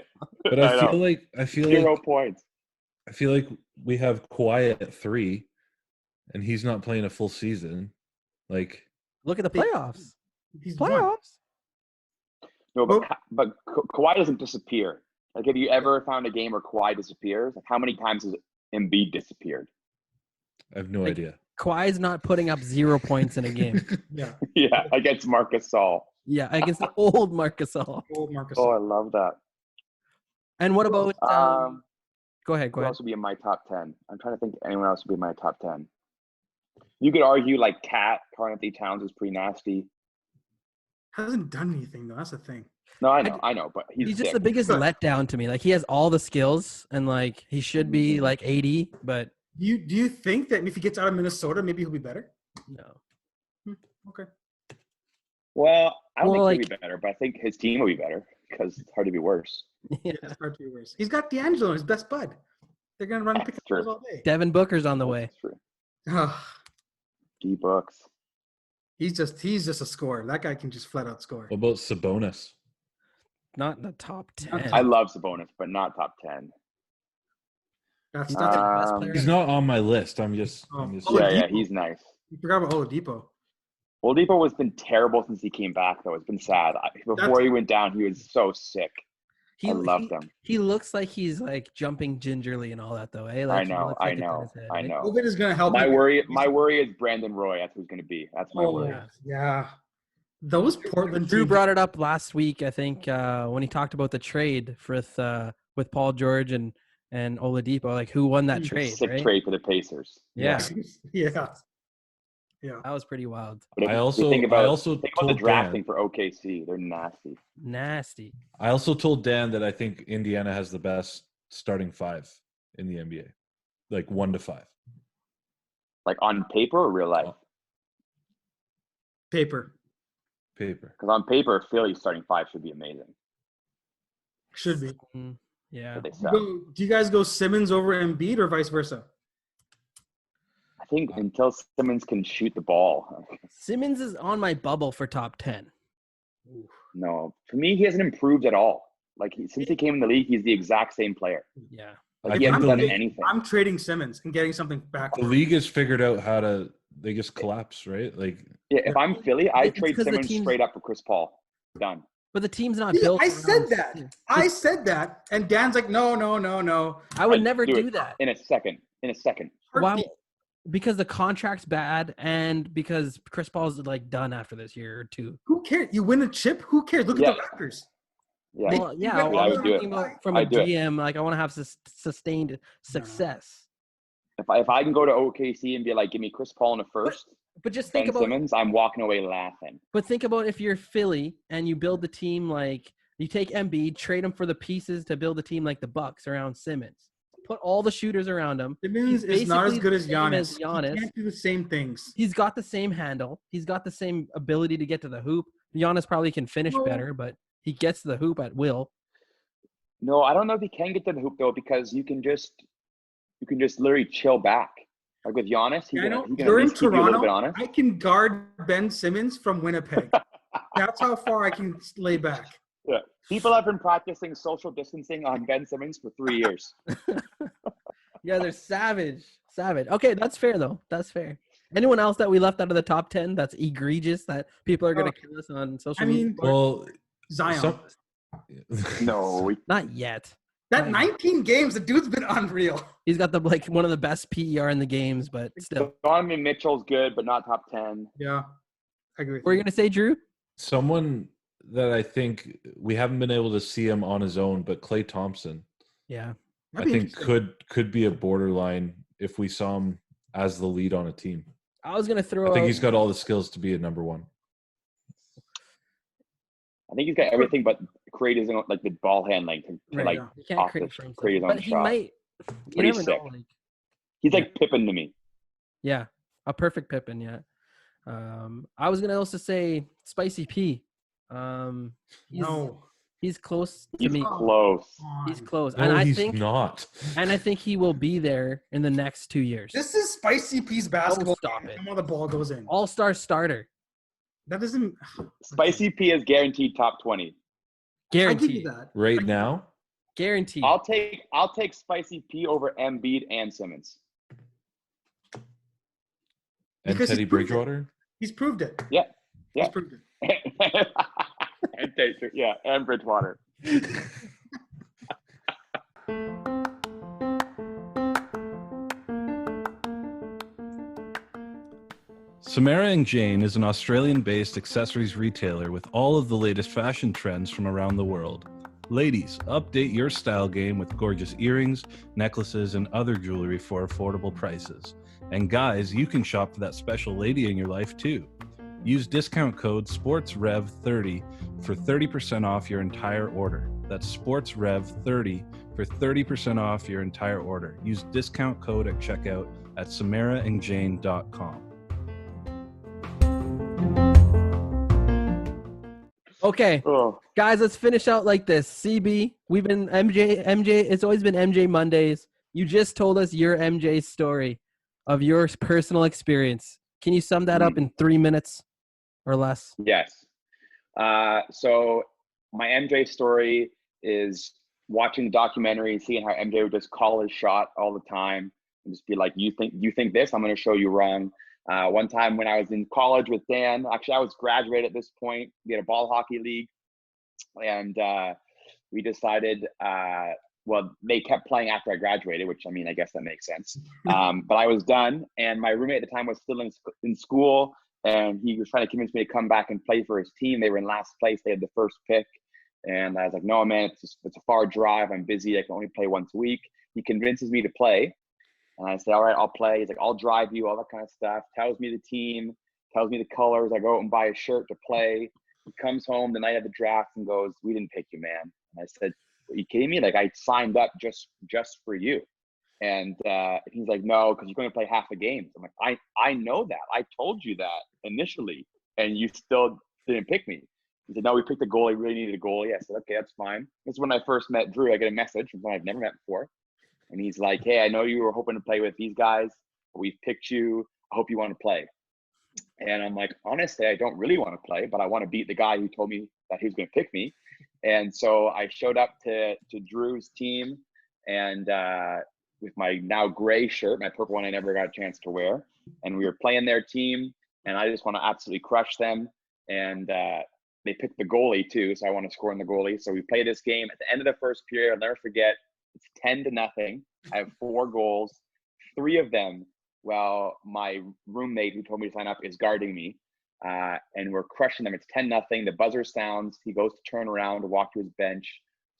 Speaker 2: But
Speaker 4: I know.
Speaker 2: I feel
Speaker 4: 0
Speaker 2: like
Speaker 4: points.
Speaker 2: we have Kawhi at 3, and he's not playing a full season. Like,
Speaker 1: Look at the playoffs.
Speaker 3: He's won.
Speaker 1: Playoffs.
Speaker 4: No, but Kawhi doesn't disappear. Like, have you ever found a game where Kawhi disappears? Like, how many times has Embiid disappeared?
Speaker 2: I have no
Speaker 1: Like-
Speaker 2: idea.
Speaker 1: Kawhi's not putting up 0 points in a game.
Speaker 3: Yeah,
Speaker 4: Yeah, against Marc Gasol.
Speaker 1: Yeah, against the old Marcus All.
Speaker 3: old Marcus.
Speaker 4: Oh, I love that.
Speaker 1: And what about go ahead,
Speaker 4: Who else would be in my top 10? I'm trying to think anyone else would be in my top 10. You could argue like Karl-Anthony Towns is pretty nasty.
Speaker 3: Hasn't done anything though. That's the thing.
Speaker 4: No, I know, but
Speaker 1: He's just
Speaker 4: sick.
Speaker 1: the biggest
Speaker 3: Good.
Speaker 1: letdown to me. Like, he has all the skills and like he should be like 80, but
Speaker 3: Do you think that if he gets out of Minnesota, maybe he'll be better?
Speaker 1: no.
Speaker 3: Okay.
Speaker 4: Well, I don't
Speaker 1: Well,
Speaker 4: think he'll be better, but I think his team will be better because it's hard to be worse.
Speaker 1: Yeah.
Speaker 3: It's hard to be worse. He's got D'Angelo, his best bud. They're gonna run pick and
Speaker 4: True.
Speaker 3: rolls all day.
Speaker 1: Devin Booker's on the way.
Speaker 4: That's true.
Speaker 3: Ugh.
Speaker 4: D-Books.
Speaker 3: He's just a scorer. That guy can just flat out score.
Speaker 2: What about Sabonis?
Speaker 1: Not in the top 10.
Speaker 4: I love Sabonis, but not top 10.
Speaker 3: That's
Speaker 1: He's not the best
Speaker 4: Um,
Speaker 1: player.
Speaker 2: He's not on my list. I'm just
Speaker 3: Oh,
Speaker 4: Yeah,
Speaker 3: Oladipo.
Speaker 4: he's nice.
Speaker 3: You forgot about Oladipo.
Speaker 4: Oladipo has been terrible since he came back, though. It's been sad. Before he went down, he was so sick. I loved him.
Speaker 1: He looks like he's like jumping gingerly and all that though. Eh? Like,
Speaker 4: I
Speaker 1: he
Speaker 4: know,
Speaker 1: looks
Speaker 4: I
Speaker 1: like it's on
Speaker 4: know,
Speaker 1: his head,
Speaker 4: I
Speaker 1: right?
Speaker 4: know.
Speaker 3: COVID is gonna help.
Speaker 4: My
Speaker 3: him.
Speaker 4: worry is Brandon Roy. That's who's going to be. That's my
Speaker 3: Oh
Speaker 4: worry.
Speaker 3: yeah. Those Portland
Speaker 1: Drew
Speaker 3: teams.
Speaker 1: brought it up last week, I think, when he talked about the trade with Paul George and and Oladipo. Like, who won that trade,
Speaker 4: Sick
Speaker 1: right?
Speaker 4: trade for the Pacers.
Speaker 1: Yeah,
Speaker 3: Yeah.
Speaker 1: that was pretty wild.
Speaker 4: But if
Speaker 2: I
Speaker 4: you
Speaker 2: also
Speaker 4: think about the
Speaker 2: told
Speaker 4: drafting
Speaker 2: Dan.
Speaker 4: for OKC. They're nasty.
Speaker 1: Nasty.
Speaker 2: I also told Dan that I think Indiana has the best starting five in the NBA, like 1 to 5.
Speaker 4: Like on paper or real life?
Speaker 3: Paper.
Speaker 2: Paper.
Speaker 4: Because on paper, Philly's starting five should be amazing.
Speaker 3: Should be.
Speaker 1: Yeah.
Speaker 4: But they
Speaker 3: Do
Speaker 4: suck.
Speaker 3: you guys go Simmons over Embiid or vice versa?
Speaker 4: I think until Simmons can shoot the ball.
Speaker 1: Simmons is on my bubble for top 10.
Speaker 4: No, for me, he hasn't improved at all. Like since he came in the league, he's the exact same player.
Speaker 1: Yeah.
Speaker 2: I
Speaker 4: He
Speaker 2: think
Speaker 4: hasn't
Speaker 2: the
Speaker 4: done
Speaker 2: league,
Speaker 4: anything.
Speaker 3: I'm trading Simmons and getting something back.
Speaker 2: the league has figured out how to. They just collapse, right? Like
Speaker 4: Yeah, if I'm Philly, I
Speaker 1: It's
Speaker 4: trade
Speaker 1: 'cause the
Speaker 4: Simmons
Speaker 1: team's-
Speaker 4: straight up for Chris Paul. Done.
Speaker 1: But the team's not
Speaker 3: Yeah,
Speaker 1: built.
Speaker 3: I
Speaker 1: around
Speaker 3: said that.
Speaker 1: Simmons.
Speaker 3: I said that, and Dan's like, no.
Speaker 1: I would
Speaker 4: I'd
Speaker 1: never
Speaker 4: do
Speaker 1: do
Speaker 4: it
Speaker 1: that.
Speaker 4: in a second.
Speaker 1: Why?
Speaker 3: Heartbeat.
Speaker 1: Because the contract's bad, and because Chris Paul's like done after this year or two.
Speaker 3: Who cares? You win a chip? Who cares? Look
Speaker 4: Yeah.
Speaker 3: at the Raptors.
Speaker 4: Yeah.
Speaker 1: Well, yeah,
Speaker 3: I
Speaker 1: I'm
Speaker 4: would do
Speaker 1: talking
Speaker 4: it.
Speaker 1: about from a
Speaker 4: I'd do it.
Speaker 1: GM. Like, I want to have sustained success.
Speaker 4: If I can go to OKC and be like, give me Chris Paul in a first,
Speaker 1: But just think
Speaker 4: Ben
Speaker 1: about.
Speaker 4: Simmons, I'm walking away laughing.
Speaker 1: But think about if you're Philly and you build the team like you take Embiid, trade him for the pieces to build a team like the Bucks around Simmons. Put all the shooters around him.
Speaker 3: Simmons
Speaker 1: He's
Speaker 3: is not as
Speaker 1: basically
Speaker 3: good
Speaker 1: the
Speaker 3: as
Speaker 1: same
Speaker 3: Giannis.
Speaker 1: as Giannis.
Speaker 3: He can't do the same things.
Speaker 1: He's got the same handle. He's got the same ability to get to the hoop. Giannis probably can finish
Speaker 3: No.
Speaker 1: better, but he gets to the hoop at will.
Speaker 4: No, I don't know if he can get to the hoop though, because you can just literally chill back. Like with Giannis, he
Speaker 3: I know
Speaker 4: can at
Speaker 3: you're in
Speaker 4: least keep you a little bit
Speaker 3: Toronto.
Speaker 4: honest.
Speaker 3: I can guard Ben Simmons from Winnipeg. That's how far I can lay back.
Speaker 4: Yeah. People have been practicing social distancing on Ben Simmons for 3 years.
Speaker 1: Yeah, they're savage. Savage. Okay, that's fair though. That's fair. Anyone else that we left out of the top 10 that's egregious that people are going to kill us on social
Speaker 3: I
Speaker 1: media?
Speaker 3: mean,
Speaker 2: well,
Speaker 3: Zion.
Speaker 4: No,
Speaker 1: Not yet.
Speaker 3: That 19 games, the dude's been unreal.
Speaker 1: He's got the like one of the best PER in the games, but still.
Speaker 4: Donovan Mitchell's good, but not top 10.
Speaker 3: Yeah, I agree.
Speaker 1: What were you gonna say, Drew?
Speaker 2: someone that I think we haven't been able to see him on his own, but Klay Thompson,
Speaker 1: Yeah.
Speaker 2: I think could be a borderline if we saw him as the lead on a team.
Speaker 1: I was gonna throw.
Speaker 2: I think
Speaker 1: out-
Speaker 2: he's got all the skills to be a number one.
Speaker 4: I think he's got everything but create his own, like the ball handling to
Speaker 3: Right,
Speaker 4: like
Speaker 3: yeah.
Speaker 1: He can't
Speaker 4: off
Speaker 1: create
Speaker 4: the-
Speaker 1: for himself,
Speaker 4: create his
Speaker 1: but
Speaker 4: own
Speaker 1: he
Speaker 4: shot.
Speaker 1: might. You
Speaker 4: Pretty
Speaker 1: never
Speaker 4: sick.
Speaker 1: know. Like,
Speaker 4: He's like Pippen to me.
Speaker 1: yeah, a perfect Pippen. Yeah. I was gonna also say Spicy P. He's close to
Speaker 4: He's
Speaker 1: me.
Speaker 4: close.
Speaker 1: He's close,
Speaker 2: No,
Speaker 1: and I
Speaker 2: he's
Speaker 1: think,
Speaker 2: not.
Speaker 1: and I think he will be there in the next 2 years.
Speaker 3: This is Spicy P's basketball.
Speaker 1: stop
Speaker 3: game.
Speaker 1: it.
Speaker 3: And when the ball goes in.
Speaker 1: All-star starter,
Speaker 3: That doesn't.
Speaker 4: Spicy P is guaranteed top 20.
Speaker 3: I give
Speaker 1: guaranteed.
Speaker 3: you that.
Speaker 2: Right now,
Speaker 1: Guaranteed.
Speaker 4: I'll take Spicy P over Embiid and Simmons.
Speaker 2: and
Speaker 3: Because
Speaker 2: Teddy
Speaker 3: he's proved it.
Speaker 2: Bridgewater.
Speaker 3: He's proved it.
Speaker 4: Yeah.
Speaker 3: He's
Speaker 4: Yeah.
Speaker 3: proved it.
Speaker 4: And Taser, yeah, and Bridgewater.
Speaker 5: Samara and Jane is an Australian-based accessories retailer with all of the latest fashion trends from around the world. Ladies, update your style game with gorgeous earrings, necklaces, and other jewelry for affordable prices. And guys, you can shop for that special lady in your life too. Use discount code SPORTSREV30 for 30% off your entire order. That's SPORTSREV30 for 30% off your entire order. Use discount code at checkout at samaraandjane.com.
Speaker 1: Okay,
Speaker 4: Oh,
Speaker 1: guys, let's finish out like this. CB, we've been MJ. It's always been MJ Mondays. You just told us your MJ story of your personal experience. Can you sum that up in 3 minutes or less?
Speaker 4: yes. So my MJ story is watching the documentary and seeing how MJ would just call his shot all the time and just be like, you think this, I'm going to show you wrong. One time when I was in college with Dan, actually I was graduated at this point. We had a ball hockey league, and we decided, well, they kept playing after I graduated, which, I mean, I guess that makes sense. But I was done, and my roommate at the time was still in school, and he was trying to convince me to come back and play for his team. They were in last place. They had the first pick. And I was like, no, man, it's a far drive. I'm busy. I can only play once a week. He convinces me to play. And I say, all right, I'll play. He's like, I'll drive you, all that kind of stuff. Tells me the team, tells me the colors. I go out and buy a shirt to play. He comes home the night of the draft and goes, we didn't pick you, man. And I said, are you kidding me? Like, I signed up just for you. And he's like, no, because you're going to play half the games. I'm like, I know that. I told you that initially, and you still didn't pick me. He said, no, we picked a goalie. We really needed a goalie. I said, okay, that's fine. This is when I first met Drew. I get a message from someone I've never met before. And he's like, hey, I know you were hoping to play with these guys, but we've picked you. I hope you want to play. And I'm like, honestly, I don't really want to play, but I want to beat the guy who told me that he was going to pick me. And so I showed up to Drew's team and with my now gray shirt, my purple one I never got a chance to wear. And we were playing their team, and I just want to absolutely crush them. And they picked the goalie too, so I want to score in the goalie. So we play this game. At the end of the first period, I'll never forget, it's 10-0. I have 4 goals, 3 of them, well, my roommate who told me to sign up is guarding me. And we're crushing them. It's 10-0. The buzzer sounds. He goes to turn around to walk to his bench,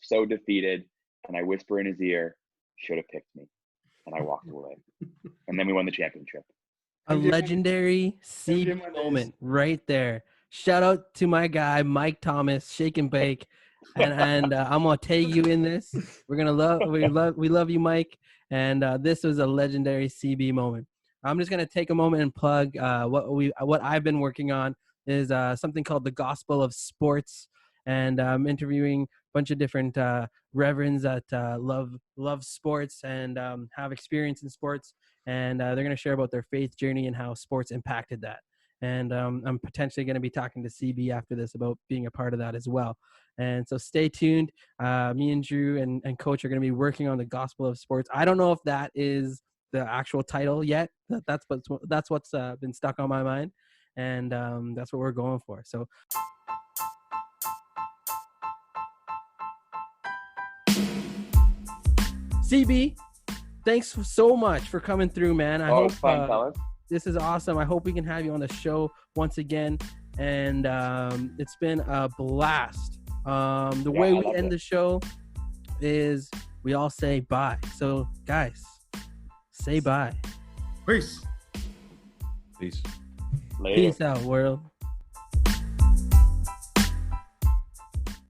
Speaker 4: so defeated. And I whisper in his ear, should have picked me. And I walked away. And then we won the championship.
Speaker 1: A legendary CB moment right there. Shout out to my guy, Mike Thomas, Shake and Bake. And I'm going to tag you in this. We love you, Mike. And this was a legendary CB moment. I'm just going to take a moment and plug what I've been working on is something called the Gospel of Sports. And I'm interviewing a bunch of different reverends that love sports and have experience in sports. And they're going to share about their faith journey and how sports impacted that. And I'm potentially going to be talking to CB after this about being a part of that as well. And so stay tuned. Me and Drew and Coach are going to be working on the Gospel of Sports. I don't know if that is the actual title yet. That's what's been stuck on my mind. And that's what we're going for. So CB, thanks so much for coming through, man. I hope
Speaker 4: fun, fellas.
Speaker 1: This is awesome. I hope we can have you on the show once again. And it's been a blast. The way we end the show is we all say bye. So, guys, say bye.
Speaker 3: Peace.
Speaker 2: Peace.
Speaker 4: Later.
Speaker 1: Peace out, world.